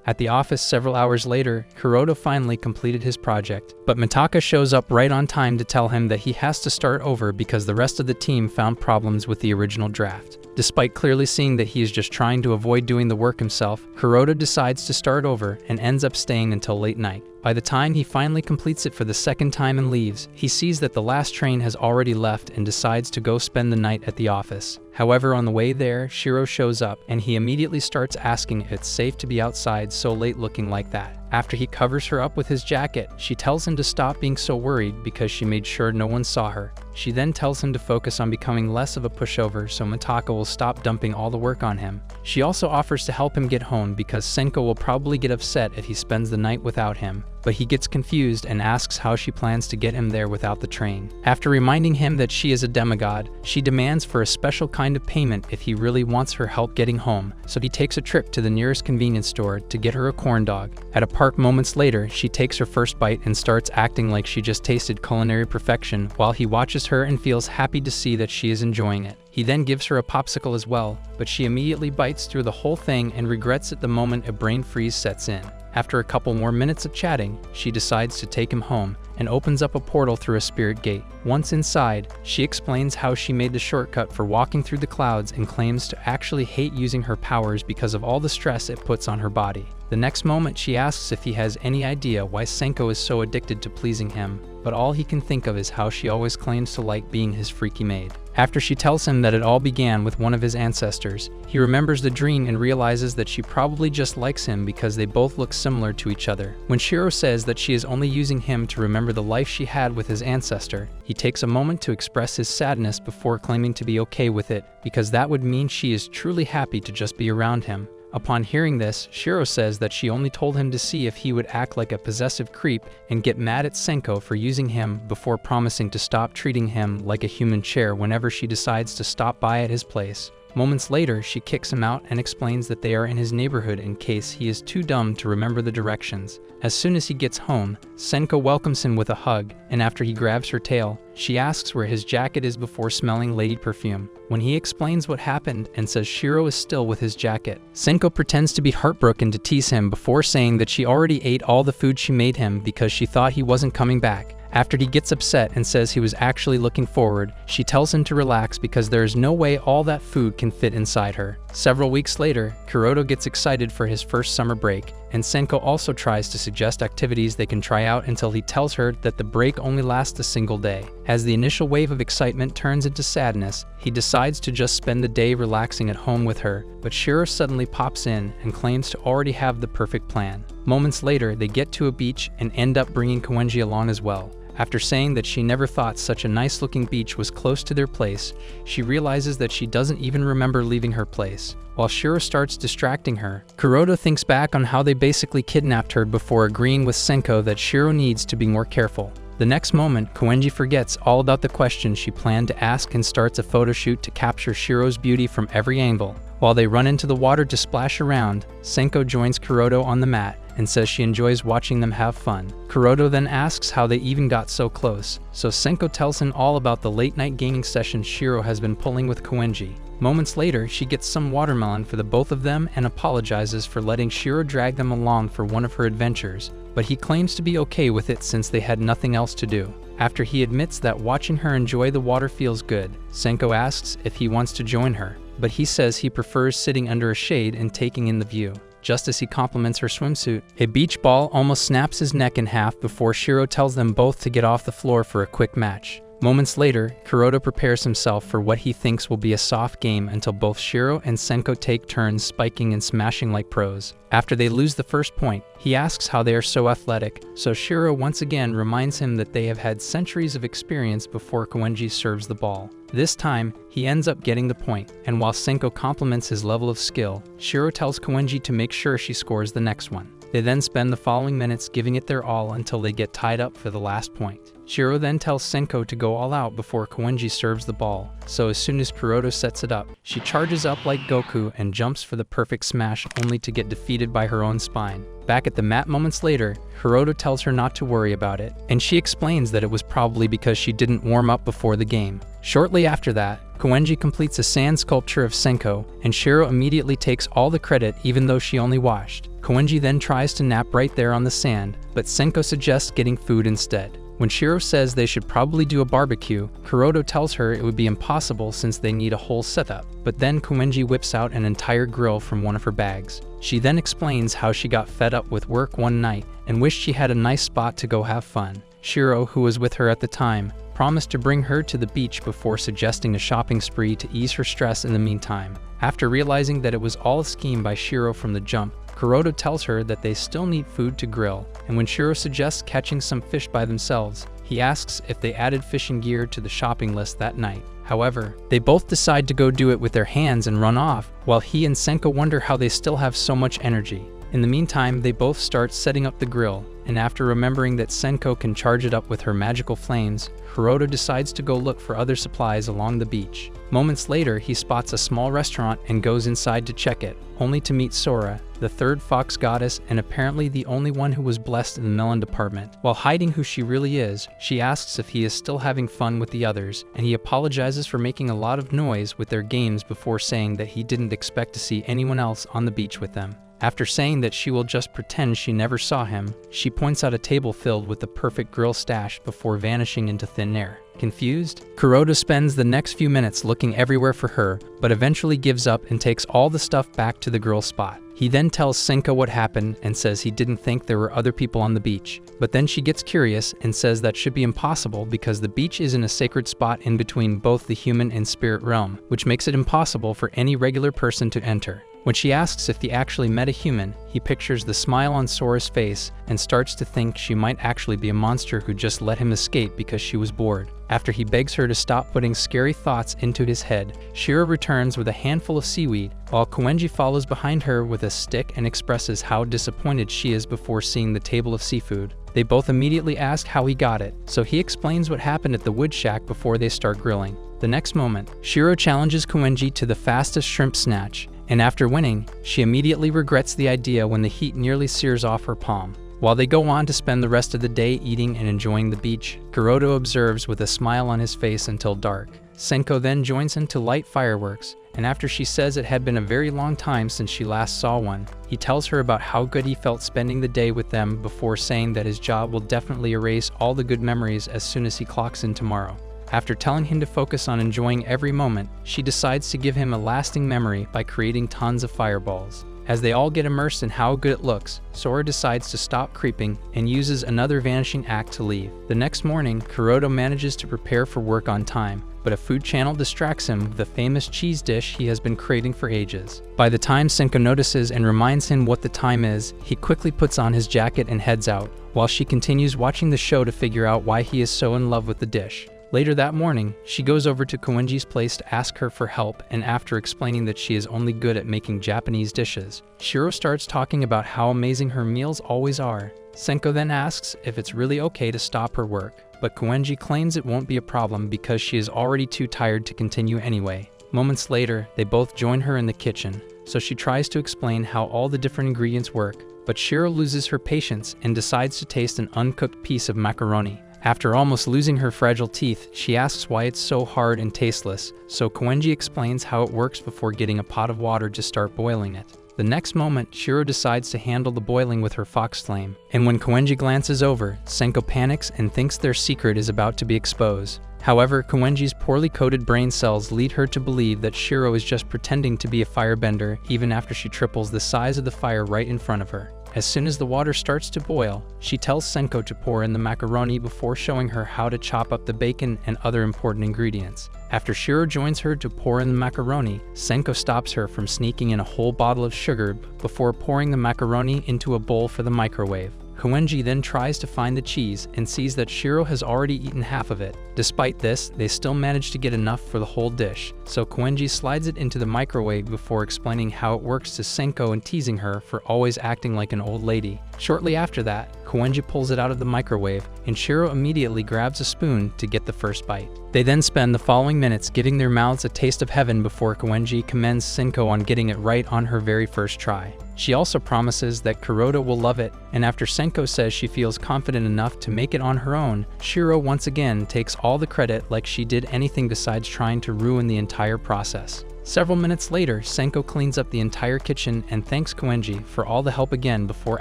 At the office several hours later, Kuroda finally completed his project, but Mitaka shows up right on time to tell him that he has to start over because the rest of the team found problems with the original draft. Despite clearly seeing that he is just trying to avoid doing the work himself, Kuroda decides to start over and ends up staying until late night. By the time he finally completes it for the second time and leaves, he sees that the last train has already left and decides to go spend the night at the office. However, on the way there, Shirou shows up and he immediately starts asking if it's safe to be outside so late looking like that. After he covers her up with his jacket, she tells him to stop being so worried because she made sure no one saw her. She then tells him to focus on becoming less of a pushover so Mitaka will stop dumping all the work on him. She also offers to help him get home because Senko will probably get upset if he spends the night without him, but he gets confused and asks how she plans to get him there without the train. After reminding him that she is a demigod, she demands for a special kind of payment if he really wants her help getting home, so he takes a trip to the nearest convenience store to get her a corn dog. At a park moments later, she takes her first bite and starts acting like she just tasted culinary perfection while he watches her and feels happy to see that she is enjoying it. He then gives her a popsicle as well, but she immediately bites through the whole thing and regrets it the moment a brain freeze sets in. After a couple more minutes of chatting, she decides to take him home and opens up a portal through a spirit gate. Once inside, she explains how she made the shortcut for walking through the clouds and claims to actually hate using her powers because of all the stress it puts on her body. The next moment, she asks if he has any idea why Senko is so addicted to pleasing him, but all he can think of is how she always claims to like being his freaky maid. After she tells him that it all began with one of his ancestors, he remembers the dream and realizes that she probably just likes him because they both look similar to each other. When Shirou says that she is only using him to remember the life she had with his ancestor, he takes a moment to express his sadness before claiming to be okay with it, because that would mean she is truly happy to just be around him. Upon hearing this, Shirou says that she only told him to see if he would act like a possessive creep and get mad at Senko for using him before promising to stop treating him like a human chair whenever she decides to stop by at his place. Moments later, she kicks him out and explains that they are in his neighborhood in case he is too dumb to remember the directions. As soon as he gets home, Senko welcomes him with a hug, and after he grabs her tail, she asks where his jacket is before smelling lady perfume. When he explains what happened and says Shirou is still with his jacket, Senko pretends to be heartbroken to tease him before saying that she already ate all the food she made him because she thought he wasn't coming back. After he gets upset and says he was actually looking forward, she tells him to relax because there is no way all that food can fit inside her. Several weeks later, Kuroda gets excited for his first summer break, and Senko also tries to suggest activities they can try out until he tells her that the break only lasts a single day. As the initial wave of excitement turns into sadness, he decides to just spend the day relaxing at home with her, but Shirou suddenly pops in and claims to already have the perfect plan. Moments later, they get to a beach and end up bringing Koenji along as well. After saying that she never thought such a nice-looking beach was close to their place, she realizes that she doesn't even remember leaving her place. While Shirou starts distracting her, Kuroda thinks back on how they basically kidnapped her before agreeing with Senko that Shirou needs to be more careful. The next moment, Koenji forgets all about the questions she planned to ask and starts a photo shoot to capture Shirou's beauty from every angle. While they run into the water to splash around, Senko joins Kuroda on the mat and says she enjoys watching them have fun. Kuroda then asks how they even got so close, so Senko tells him all about the late-night gaming session Shirou has been pulling with Koenji. Moments later, she gets some watermelon for the both of them and apologizes for letting Shirou drag them along for one of her adventures, but he claims to be okay with it since they had nothing else to do. After he admits that watching her enjoy the water feels good, Senko asks if he wants to join her, but he says he prefers sitting under a shade and taking in the view. Just as he compliments her swimsuit, a beach ball almost snaps his neck in half before Shirou tells them both to get off the floor for a quick match. Moments later, Kuroda prepares himself for what he thinks will be a soft game until both Shirou and Senko take turns spiking and smashing like pros. After they lose the first point, he asks how they are so athletic, so Shirou once again reminds him that they have had centuries of experience before Koenji serves the ball. This time, he ends up getting the point, and while Senko compliments his level of skill, Shirou tells Koenji to make sure she scores the next one. They then spend the following minutes giving it their all until they get tied up for the last point. Shirou then tells Senko to go all out before Koenji serves the ball, so as soon as Kuroto sets it up, she charges up like Goku and jumps for the perfect smash only to get defeated by her own spine. Back at the mat moments later, Kuroto tells her not to worry about it, and she explains that it was probably because she didn't warm up before the game. Shortly after that, Koenji completes a sand sculpture of Senko, and Shirou immediately takes all the credit even though she only washed. Koenji then tries to nap right there on the sand, but Senko suggests getting food instead. When Shirou says they should probably do a barbecue, Kuroto tells her it would be impossible since they need a whole setup, but then Koenji whips out an entire grill from one of her bags. She then explains how she got fed up with work one night and wished she had a nice spot to go have fun. Shirou, who was with her at the time, promised to bring her to the beach before suggesting a shopping spree to ease her stress in the meantime. After realizing that it was all a scheme by Shirou from the jump, Kuroto tells her that they still need food to grill, and when Shirou suggests catching some fish by themselves, he asks if they added fishing gear to the shopping list that night. However, they both decide to go do it with their hands and run off, while he and Senko wonder how they still have so much energy. In the meantime, they both start setting up the grill, and after remembering that Senko can charge it up with her magical flames, Kuroto decides to go look for other supplies along the beach. Moments later, he spots a small restaurant and goes inside to check it, only to meet Sora, the third fox goddess and apparently the only one who was blessed in the melon department. While hiding who she really is, she asks if he is still having fun with the others, and he apologizes for making a lot of noise with their games before saying that he didn't expect to see anyone else on the beach with them. After saying that she will just pretend she never saw him, she points out a table filled with the perfect grill stash before vanishing into thin air. Confused, Kuroto spends the next few minutes looking everywhere for her, but eventually gives up and takes all the stuff back to the grill spot. He then tells Senko what happened and says he didn't think there were other people on the beach. But then she gets curious and says that should be impossible because the beach is in a sacred spot in between both the human and spirit realm, which makes it impossible for any regular person to enter. When she asks if he actually met a human, he pictures the smile on Sora's face and starts to think she might actually be a monster who just let him escape because she was bored. After he begs her to stop putting scary thoughts into his head, Shirou returns with a handful of seaweed, while Koenji follows behind her with a stick and expresses how disappointed she is before seeing the table of seafood. They both immediately ask how he got it, so he explains what happened at the wood shack before they start grilling. The next moment, Shirou challenges Koenji to the fastest shrimp snatch, and after winning, she immediately regrets the idea when the heat nearly sears off her palm. While they go on to spend the rest of the day eating and enjoying the beach, Kuroto observes with a smile on his face until dark. Senko then joins him to light fireworks, and after she says it had been a very long time since she last saw one, he tells her about how good he felt spending the day with them before saying that his job will definitely erase all the good memories as soon as he clocks in tomorrow. After telling him to focus on enjoying every moment, she decides to give him a lasting memory by creating tons of fireballs. As they all get immersed in how good it looks, Sora decides to stop creeping and uses another vanishing act to leave. The next morning, Kuroto manages to prepare for work on time, but a food channel distracts him with the famous cheese dish he has been craving for ages. By the time Senko notices and reminds him what the time is, he quickly puts on his jacket and heads out, while she continues watching the show to figure out why he is so in love with the dish. Later that morning, she goes over to Koenji's place to ask her for help, and after explaining that she is only good at making Japanese dishes, Shirou starts talking about how amazing her meals always are. Senko then asks if it's really okay to stop her work, but Koenji claims it won't be a problem because she is already too tired to continue anyway. Moments later, they both join her in the kitchen, so she tries to explain how all the different ingredients work, but Shirou loses her patience and decides to taste an uncooked piece of macaroni. After almost losing her fragile teeth, she asks why it's so hard and tasteless, so Koenji explains how it works before getting a pot of water to start boiling it. The next moment, Shirou decides to handle the boiling with her fox flame, and when Koenji glances over, Senko panics and thinks their secret is about to be exposed. However, Koenji's poorly coded brain cells lead her to believe that Shirou is just pretending to be a firebender even after she triples the size of the fire right in front of her. As soon as the water starts to boil, she tells Senko to pour in the macaroni before showing her how to chop up the bacon and other important ingredients. After Shirou joins her to pour in the macaroni, Senko stops her from sneaking in a whole bottle of sugar before pouring the macaroni into a bowl for the microwave. Koenji then tries to find the cheese and sees that Shirou has already eaten half of it. Despite this, they still manage to get enough for the whole dish, so Koenji slides it into the microwave before explaining how it works to Senko and teasing her for always acting like an old lady. Shortly after that, Koenji pulls it out of the microwave, and Shirou immediately grabs a spoon to get the first bite. They then spend the following minutes giving their mouths a taste of heaven before Koenji commends Senko on getting it right on her very first try. She also promises that Kuroda will love it, and after Senko says she feels confident enough to make it on her own, Shirou once again takes all the credit like she did anything besides trying to ruin the entire process. Several minutes later, Senko cleans up the entire kitchen and thanks Koenji for all the help again before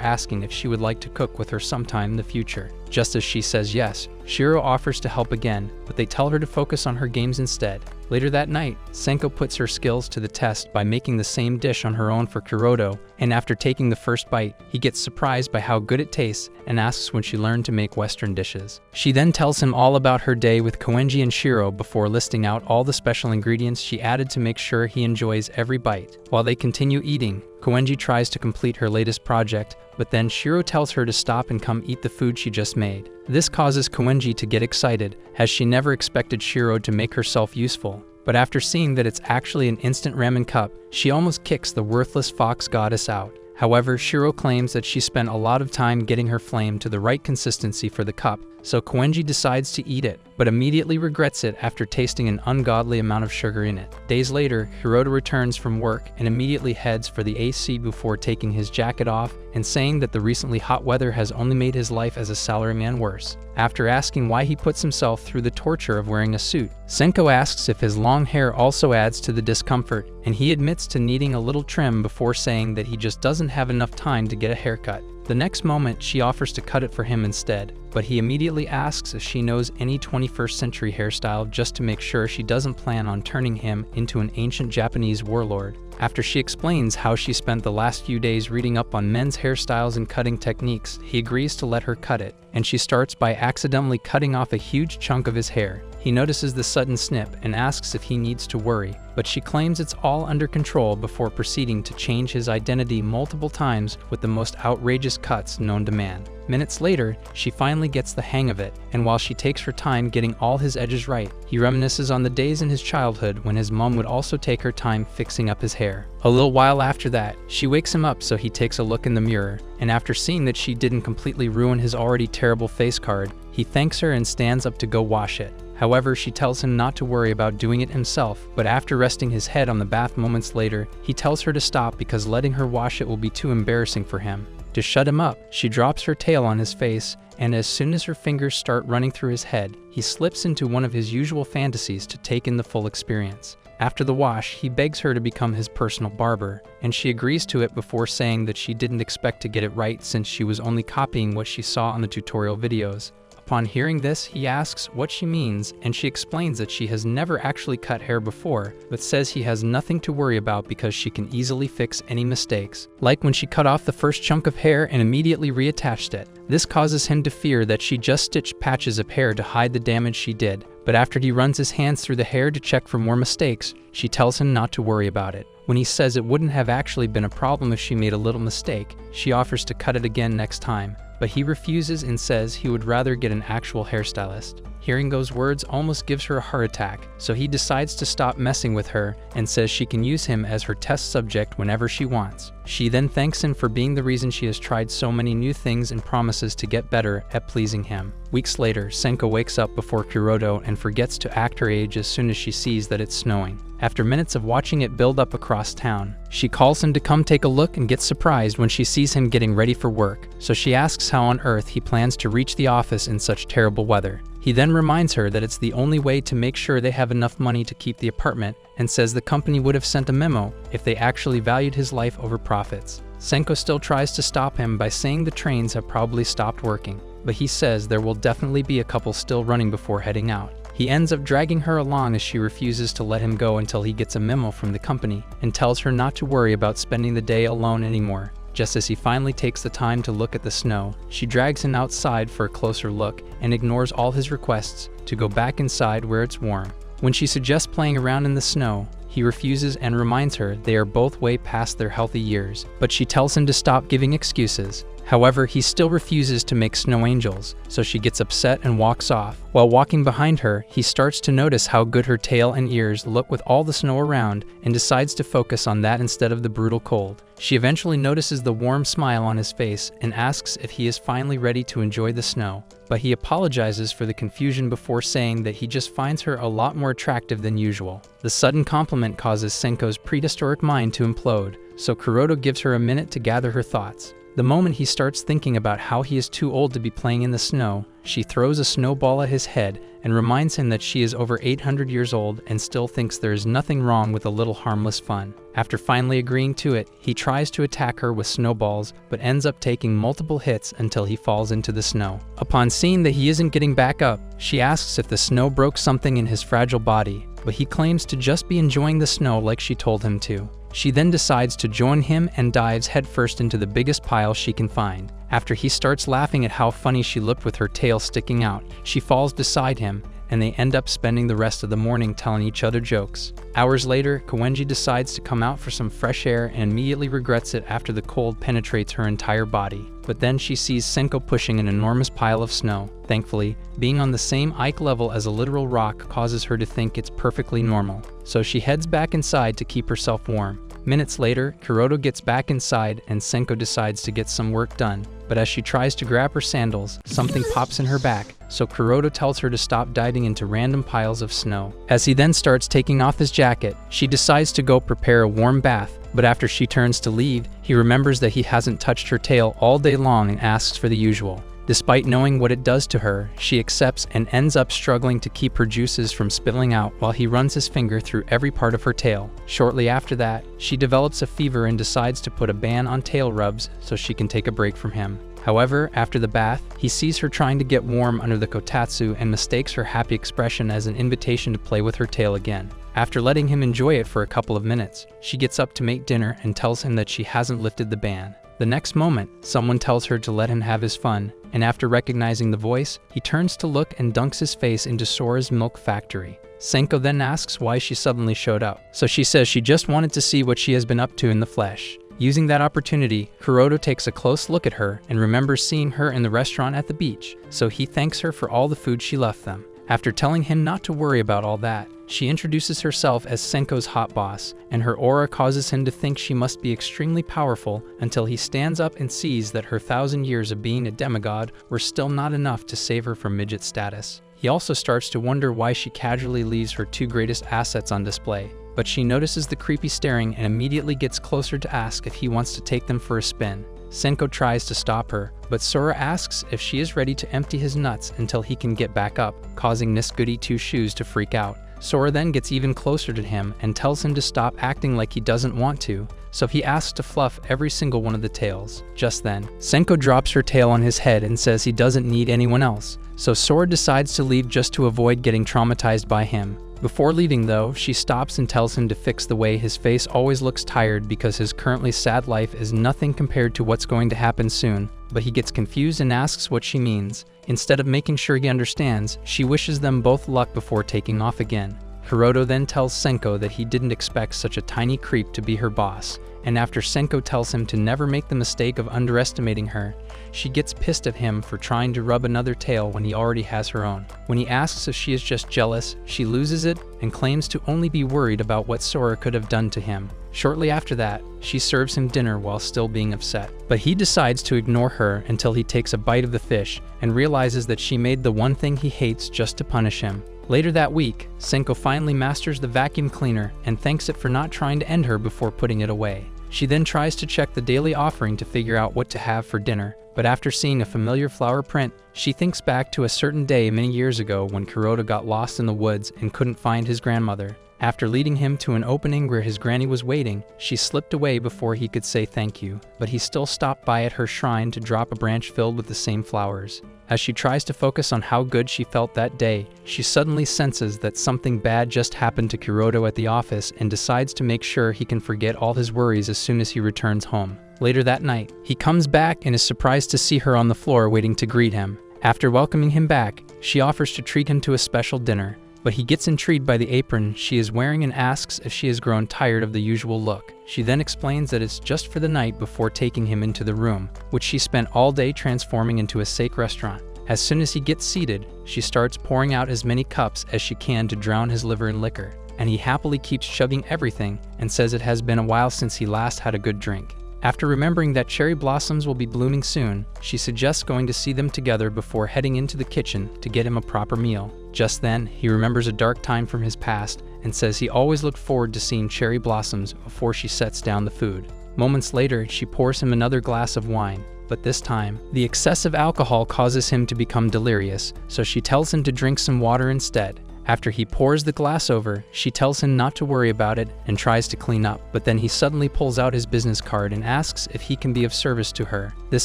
asking if she would like to cook with her sometime in the future. Just as she says yes, Shirou offers to help again, but they tell her to focus on her games instead. Later that night, Senko puts her skills to the test by making the same dish on her own for Kuroda, and after taking the first bite, he gets surprised by how good it tastes and asks when she learned to make Western dishes. She then tells him all about her day with Koenji and Shirou before listing out all the special ingredients she added to make sure he enjoys every bite. While they continue eating, Koenji tries to complete her latest project, but then Shirou tells her to stop and come eat the food she just made. This causes Koenji to get excited, as she never expected Shirou to make herself useful. But after seeing that it's actually an instant ramen cup, she almost kicks the worthless fox goddess out. However, Shirou claims that she spent a lot of time getting her flame to the right consistency for the cup, so Koenji decides to eat it, but immediately regrets it after tasting an ungodly amount of sugar in it. Days later, Kuroda returns from work and immediately heads for the AC before taking his jacket off and saying that the recently hot weather has only made his life as a salaryman worse. After asking why he puts himself through the torture of wearing a suit, Senko asks if his long hair also adds to the discomfort, and he admits to needing a little trim before saying that he just doesn't have enough time to get a haircut. The next moment, she offers to cut it for him instead, but he immediately asks if she knows any 21st century hairstyle just to make sure she doesn't plan on turning him into an ancient Japanese warlord. After she explains how she spent the last few days reading up on men's hairstyles and cutting techniques, he agrees to let her cut it, and she starts by accidentally cutting off a huge chunk of his hair. He notices the sudden snip and asks if he needs to worry, but she claims it's all under control before proceeding to change his identity multiple times with the most outrageous cuts known to man. Minutes later, she finally gets the hang of it, and while she takes her time getting all his edges right, he reminisces on the days in his childhood when his mom would also take her time fixing up his hair. A little while after that, she wakes him up so he takes a look in the mirror, and after seeing that she didn't completely ruin his already terrible face card, he thanks her and stands up to go wash it. However, she tells him not to worry about doing it himself, but after resting his head on the bath moments later, he tells her to stop because letting her wash it will be too embarrassing for him. To shut him up, she drops her tail on his face, and as soon as her fingers start running through his head, he slips into one of his usual fantasies to take in the full experience. After the wash, he begs her to become his personal barber, and she agrees to it before saying that she didn't expect to get it right since she was only copying what she saw on the tutorial videos. Upon hearing this, he asks what she means, and she explains that she has never actually cut hair before, but says he has nothing to worry about because she can easily fix any mistakes, like when she cut off the first chunk of hair and immediately reattached it. This causes him to fear that she just stitched patches of hair to hide the damage she did, but after he runs his hands through the hair to check for more mistakes, she tells him not to worry about it. When he says it wouldn't have actually been a problem if she made a little mistake, she offers to cut it again next time, but he refuses and says he would rather get an actual hairstylist. Hearing those words almost gives her a heart attack, so he decides to stop messing with her and says she can use him as her test subject whenever she wants. She then thanks him for being the reason she has tried so many new things and promises to get better at pleasing him. Weeks later, Senko wakes up before Kuroda and forgets to act her age as soon as she sees that it's snowing. After minutes of watching it build up across town, she calls him to come take a look and gets surprised when she sees him getting ready for work, so she asks how on earth he plans to reach the office in such terrible weather. He then reminds her that it's the only way to make sure they have enough money to keep the apartment and says the company would have sent a memo if they actually valued his life over profits. Senko still tries to stop him by saying the trains have probably stopped working, but he says there will definitely be a couple still running before heading out. He ends up dragging her along as she refuses to let him go until he gets a memo from the company and tells her not to worry about spending the day alone anymore. Just as he finally takes the time to look at the snow, she drags him outside for a closer look and ignores all his requests to go back inside where it's warm. When she suggests playing around in the snow, he refuses and reminds her they are both way past their healthy years, but she tells him to stop giving excuses, However, he still refuses to make snow angels, so she gets upset and walks off. While walking behind her, he starts to notice how good her tail and ears look with all the snow around and decides to focus on that instead of the brutal cold. She eventually notices the warm smile on his face and asks if he is finally ready to enjoy the snow, but he apologizes for the confusion before saying that he just finds her a lot more attractive than usual. The sudden compliment causes Senko's prehistoric mind to implode, so Kuroto gives her a minute to gather her thoughts. The moment he starts thinking about how he is too old to be playing in the snow, she throws a snowball at his head and reminds him that she is over 800 years old and still thinks there is nothing wrong with a little harmless fun. After finally agreeing to it, he tries to attack her with snowballs but ends up taking multiple hits until he falls into the snow. Upon seeing that he isn't getting back up, she asks if the snow broke something in his fragile body, but he claims to just be enjoying the snow like she told him to. She then decides to join him and dives headfirst into the biggest pile she can find. After he starts laughing at how funny she looked with her tail sticking out, she falls beside him, and they end up spending the rest of the morning telling each other jokes. Hours later, Koenji decides to come out for some fresh air and immediately regrets it after the cold penetrates her entire body. But then she sees Senko pushing an enormous pile of snow. Thankfully, being on the same Ike level as a literal rock causes her to think it's perfectly normal. So she heads back inside to keep herself warm. Minutes later, Kuroto gets back inside and Senko decides to get some work done. But as she tries to grab her sandals, something pops in her back, so Kuroto tells her to stop diving into random piles of snow. As he then starts taking off his jacket, she decides to go prepare a warm bath, but after she turns to leave, he remembers that he hasn't touched her tail all day long and asks for the usual. Despite knowing what it does to her, she accepts and ends up struggling to keep her juices from spilling out while he runs his finger through every part of her tail. Shortly after that, she develops a fever and decides to put a ban on tail rubs so she can take a break from him. However, after the bath, he sees her trying to get warm under the kotatsu and mistakes her happy expression as an invitation to play with her tail again. After letting him enjoy it for a couple of minutes, she gets up to make dinner and tells him that she hasn't lifted the ban. The next moment, someone tells her to let him have his fun, and after recognizing the voice, he turns to look and dunks his face into Sora's milk factory. Senko then asks why she suddenly showed up, so she says she just wanted to see what she has been up to in the flesh. Using that opportunity, Kuroto takes a close look at her and remembers seeing her in the restaurant at the beach, so he thanks her for all the food she left them. After telling him not to worry about all that, she introduces herself as Senko's hot boss, and her aura causes him to think she must be extremely powerful until he stands up and sees that her 1,000 years of being a demigod were still not enough to save her from midget status. He also starts to wonder why she casually leaves her two greatest assets on display, but she notices the creepy staring and immediately gets closer to ask if he wants to take them for a spin. Senko tries to stop her, but Sora asks if she is ready to empty his nuts until he can get back up, causing Miss Goody Two Shoes to freak out. Sora then gets even closer to him and tells him to stop acting like he doesn't want to, so he asks to fluff every single one of the tails. Just then, Senko drops her tail on his head and says he doesn't need anyone else, so Sora decides to leave just to avoid getting traumatized by him. Before leaving though, she stops and tells him to fix the way his face always looks tired because his currently sad life is nothing compared to what's going to happen soon, but he gets confused and asks what she means. Instead of making sure he understands, she wishes them both luck before taking off again. Kuroto then tells Senko that he didn't expect such a tiny creep to be her boss, and after Senko tells him to never make the mistake of underestimating her, she gets pissed at him for trying to rub another tail when he already has her own. When he asks if she is just jealous, she loses it and claims to only be worried about what Sora could have done to him. Shortly after that, she serves him dinner while still being upset. But he decides to ignore her until he takes a bite of the fish and realizes that she made the one thing he hates just to punish him. Later that week, Senko finally masters the vacuum cleaner and thanks it for not trying to end her before putting it away. She then tries to check the daily offering to figure out what to have for dinner, but after seeing a familiar flower print, she thinks back to a certain day many years ago when Kuroto got lost in the woods and couldn't find his grandmother. After leading him to an opening where his granny was waiting, she slipped away before he could say thank you, but he still stopped by at her shrine to drop a branch filled with the same flowers. As she tries to focus on how good she felt that day, she suddenly senses that something bad just happened to Kuroto at the office and decides to make sure he can forget all his worries as soon as he returns home. Later that night, he comes back and is surprised to see her on the floor waiting to greet him. After welcoming him back, she offers to treat him to a special dinner, but he gets intrigued by the apron she is wearing and asks if she has grown tired of the usual look. She then explains that it's just for the night before taking him into the room, which she spent all day transforming into a steak restaurant. As soon as he gets seated, she starts pouring out as many cups as she can to drown his liver in liquor, and he happily keeps chugging everything and says it has been a while since he last had a good drink. After remembering that cherry blossoms will be blooming soon, she suggests going to see them together before heading into the kitchen to get him a proper meal. Just then, he remembers a dark time from his past and says he always looked forward to seeing cherry blossoms before she sets down the food. Moments later, she pours him another glass of wine, but this time, the excessive alcohol causes him to become delirious, so she tells him to drink some water instead. After he pours the glass over, she tells him not to worry about it and tries to clean up, but then he suddenly pulls out his business card and asks if he can be of service to her. This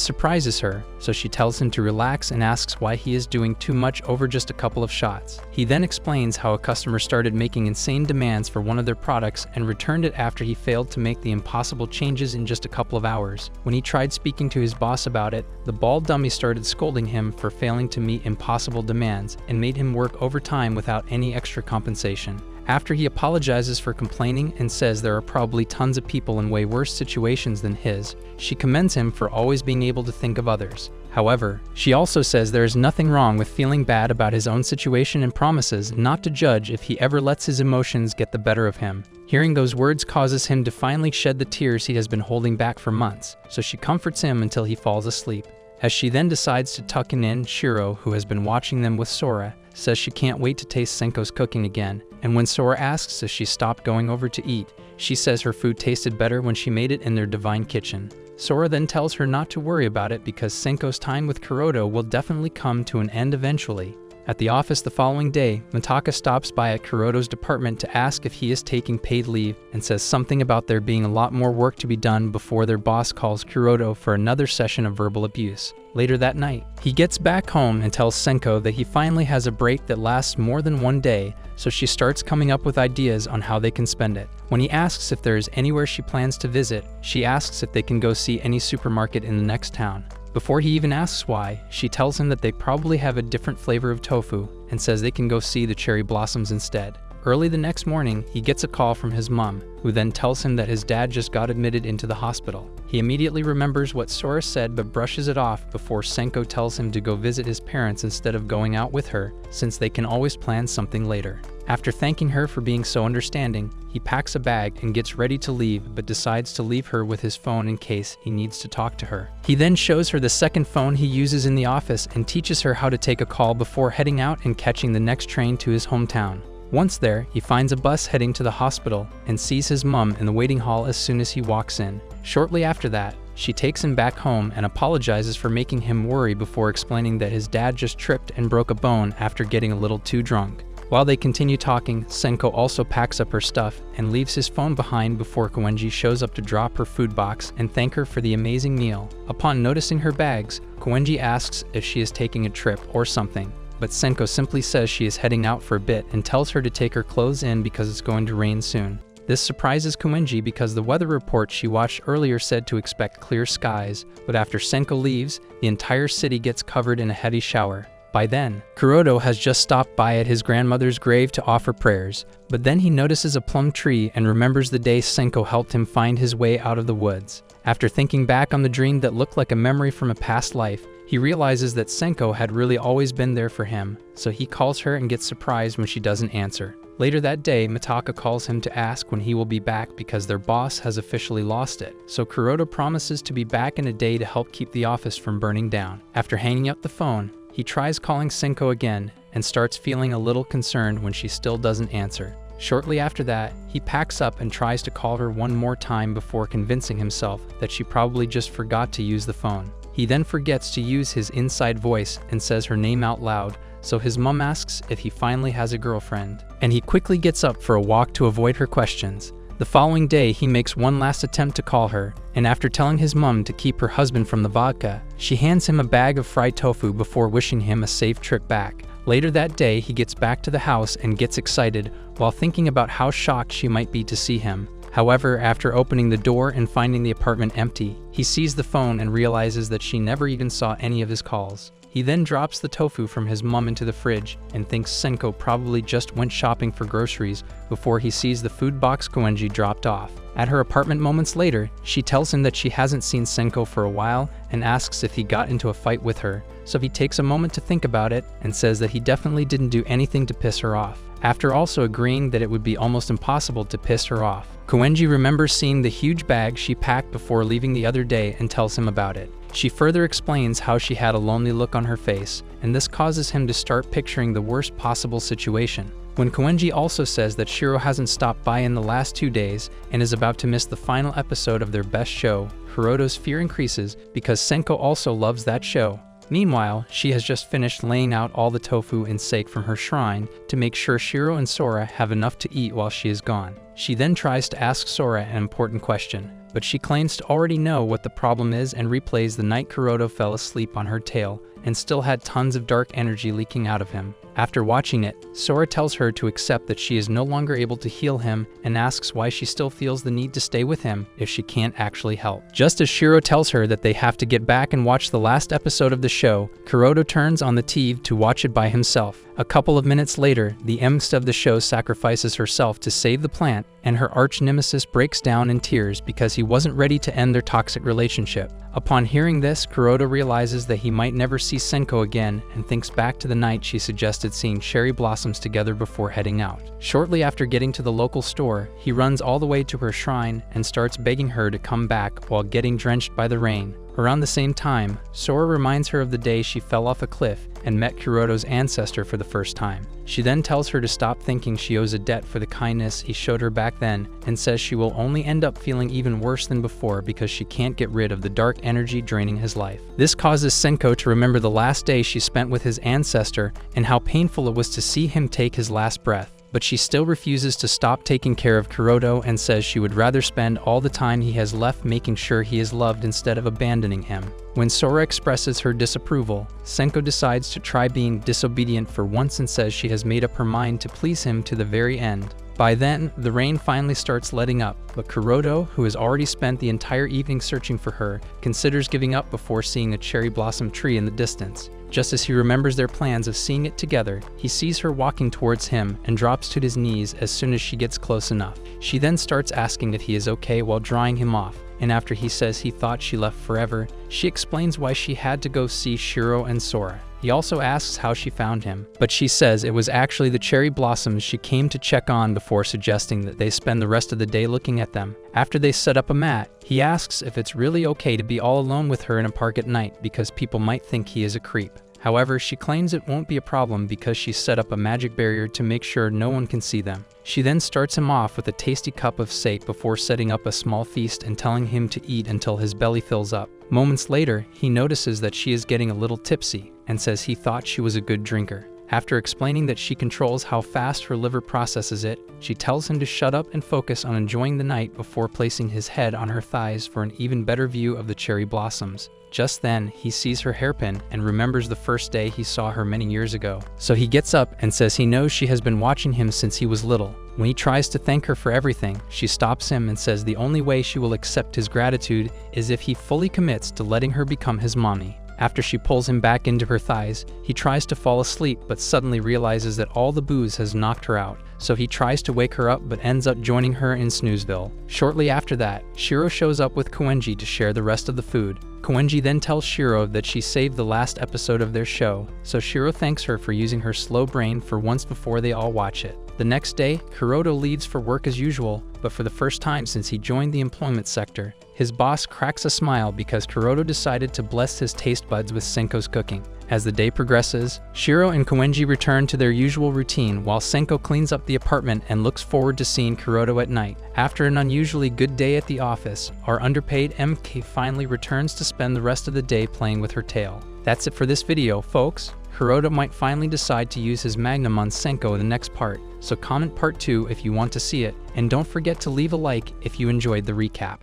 surprises her, so she tells him to relax and asks why he is doing too much over just a couple of shots. He then explains how a customer started making insane demands for one of their products and returned it after he failed to make the impossible changes in just a couple of hours. When he tried speaking to his boss about it, the bald dummy started scolding him for failing to meet impossible demands and made him work overtime without any extra compensation. After he apologizes for complaining and says there are probably tons of people in way worse situations than his, she commends him for always being able to think of others. However, she also says there is nothing wrong with feeling bad about his own situation and promises not to judge if he ever lets his emotions get the better of him. Hearing those words causes him to finally shed the tears he has been holding back for months, so she comforts him until he falls asleep. As she then decides to tuck in, Shirou, who has been watching them with Sora, says she can't wait to taste Senko's cooking again, and when Sora asks if she stopped going over to eat, she says her food tasted better when she made it in their divine kitchen. Sora then tells her not to worry about it because Senko's time with Kuroto will definitely come to an end eventually. At the office the following day, Mitaka stops by at Kuroto's department to ask if he is taking paid leave and says something about there being a lot more work to be done before their boss calls Kuroto for another session of verbal abuse. Later that night, he gets back home and tells Senko that he finally has a break that lasts more than one day, so she starts coming up with ideas on how they can spend it. When he asks if there is anywhere she plans to visit, she asks if they can go see any supermarket in the next town. Before he even asks why, she tells him that they probably have a different flavor of tofu and says they can go see the cherry blossoms instead. Early the next morning, he gets a call from his mom, who then tells him that his dad just got admitted into the hospital. He immediately remembers what Sora said but brushes it off before Senko tells him to go visit his parents instead of going out with her, since they can always plan something later. After thanking her for being so understanding, he packs a bag and gets ready to leave but decides to leave her with his phone in case he needs to talk to her. He then shows her the second phone he uses in the office and teaches her how to take a call before heading out and catching the next train to his hometown. Once there, he finds a bus heading to the hospital and sees his mom in the waiting hall as soon as he walks in. Shortly after that, she takes him back home and apologizes for making him worry before explaining that his dad just tripped and broke a bone after getting a little too drunk. While they continue talking, Senko also packs up her stuff and leaves his phone behind before Koenji shows up to drop her food box and thank her for the amazing meal. Upon noticing her bags, Koenji asks if she is taking a trip or something, but Senko simply says she is heading out for a bit and tells her to take her clothes in because it's going to rain soon. This surprises Koenji because the weather report she watched earlier said to expect clear skies, but after Senko leaves, the entire city gets covered in a heavy shower. By then, Kuroto has just stopped by at his grandmother's grave to offer prayers, but then he notices a plum tree and remembers the day Senko helped him find his way out of the woods. After thinking back on the dream that looked like a memory from a past life, he realizes that Senko had really always been there for him, so he calls her and gets surprised when she doesn't answer. Later that day, Mitaka calls him to ask when he will be back because their boss has officially lost it, so Kuroto promises to be back in a day to help keep the office from burning down. After hanging up the phone, he tries calling Senko again and starts feeling a little concerned when she still doesn't answer. Shortly after that, he packs up and tries to call her one more time before convincing himself that she probably just forgot to use the phone. He then forgets to use his inside voice and says her name out loud, so his mom asks if he finally has a girlfriend, and he quickly gets up for a walk to avoid her questions. The following day, he makes one last attempt to call her, and after telling his mom to keep her husband from the vodka, she hands him a bag of fried tofu before wishing him a safe trip back. Later that day, he gets back to the house and gets excited while thinking about how shocked she might be to see him. However, after opening the door and finding the apartment empty, He sees the phone and realizes that she never even saw any of his calls. He then drops the tofu from his mum into the fridge and thinks Senko probably just went shopping for groceries before he sees the food box Koenji dropped off. At her apartment moments later, she tells him that she hasn't seen Senko for a while and asks if he got into a fight with her, so he takes a moment to think about it and says that he definitely didn't do anything to piss her off, after also agreeing that it would be almost impossible to piss her off. Koenji remembers seeing the huge bag she packed before leaving the other day and tells him about it. She further explains how she had a lonely look on her face, and this causes him to start picturing the worst possible situation. When Koenji also says that Shirou hasn't stopped by in the last 2 days and is about to miss the final episode of their best show, Hiroto's fear increases because Senko also loves that show. Meanwhile, she has just finished laying out all the tofu and sake from her shrine to make sure Shirou and Sora have enough to eat while she is gone. She then tries to ask Sora an important question, but she claims to already know what the problem is and replays the night Kuroto fell asleep on her tail and still had tons of dark energy leaking out of him. After watching it, Sora tells her to accept that she is no longer able to heal him and asks why she still feels the need to stay with him if she can't actually help. Just as Shirou tells her that they have to get back and watch the last episode of the show, Kuroto turns on the TV to watch it by himself. A couple of minutes later, the emcee of the show sacrifices herself to save the plant, and her arch-nemesis breaks down in tears because he wasn't ready to end their toxic relationship. Upon hearing this, Kuroto realizes that he might never see Senko again and thinks back to the night she suggested seeing cherry blossoms together before heading out. Shortly after getting to the local store, he runs all the way to her shrine and starts begging her to come back while getting drenched by the rain. Around the same time, Sora reminds her of the day she fell off a cliff and met Kuroto's ancestor for the first time. She then tells her to stop thinking she owes a debt for the kindness he showed her back then and says she will only end up feeling even worse than before because she can't get rid of the dark energy draining his life. This causes Senko to remember the last day she spent with his ancestor and how painful it was to see him take his last breath. But she still refuses to stop taking care of Kuroto and says she would rather spend all the time he has left making sure he is loved instead of abandoning him. When Sora expresses her disapproval, Senko decides to try being disobedient for once and says she has made up her mind to please him to the very end. By then, the rain finally starts letting up, but Kuroto, who has already spent the entire evening searching for her, considers giving up before seeing a cherry blossom tree in the distance. Just as he remembers their plans of seeing it together, he sees her walking towards him and drops to his knees as soon as she gets close enough. She then starts asking if he is okay while drying him off, and after he says he thought she left forever, she explains why she had to go see Shirou and Sora. He also asks how she found him, but she says it was actually the cherry blossoms she came to check on before suggesting that they spend the rest of the day looking at them. After they set up a mat, he asks if it's really okay to be all alone with her in a park at night because people might think he is a creep. However, she claims it won't be a problem because she set up a magic barrier to make sure no one can see them. She then starts him off with a tasty cup of sake before setting up a small feast and telling him to eat until his belly fills up. Moments later, he notices that she is getting a little tipsy and says he thought she was a good drinker. After explaining that she controls how fast her liver processes it, she tells him to shut up and focus on enjoying the night before placing his head on her thighs for an even better view of the cherry blossoms. Just then, he sees her hairpin and remembers the first day he saw her many years ago. So he gets up and says he knows she has been watching him since he was little. When he tries to thank her for everything, she stops him and says the only way she will accept his gratitude is if he fully commits to letting her become his mommy. After she pulls him back into her thighs, he tries to fall asleep but suddenly realizes that all the booze has knocked her out, so he tries to wake her up but ends up joining her in Snoozeville. Shortly after that, Shirou shows up with Koenji to share the rest of the food. Koenji then tells Shirou that she saved the last episode of their show, so Shirou thanks her for using her slow brain for once before they all watch it. The next day, Kuroto leaves for work as usual, but for the first time since he joined the employment sector, his boss cracks a smile because Kuroto decided to bless his taste buds with Senko's cooking. As the day progresses, Shirou and Koenji return to their usual routine while Senko cleans up the apartment and looks forward to seeing Kuroto at night. After an unusually good day at the office, our underpaid MK finally returns to spend the rest of the day playing with her tail. That's it for this video, folks. Kuroto might finally decide to use his magnum on Senko in the next part, so comment part 2 if you want to see it, and don't forget to leave a like if you enjoyed the recap.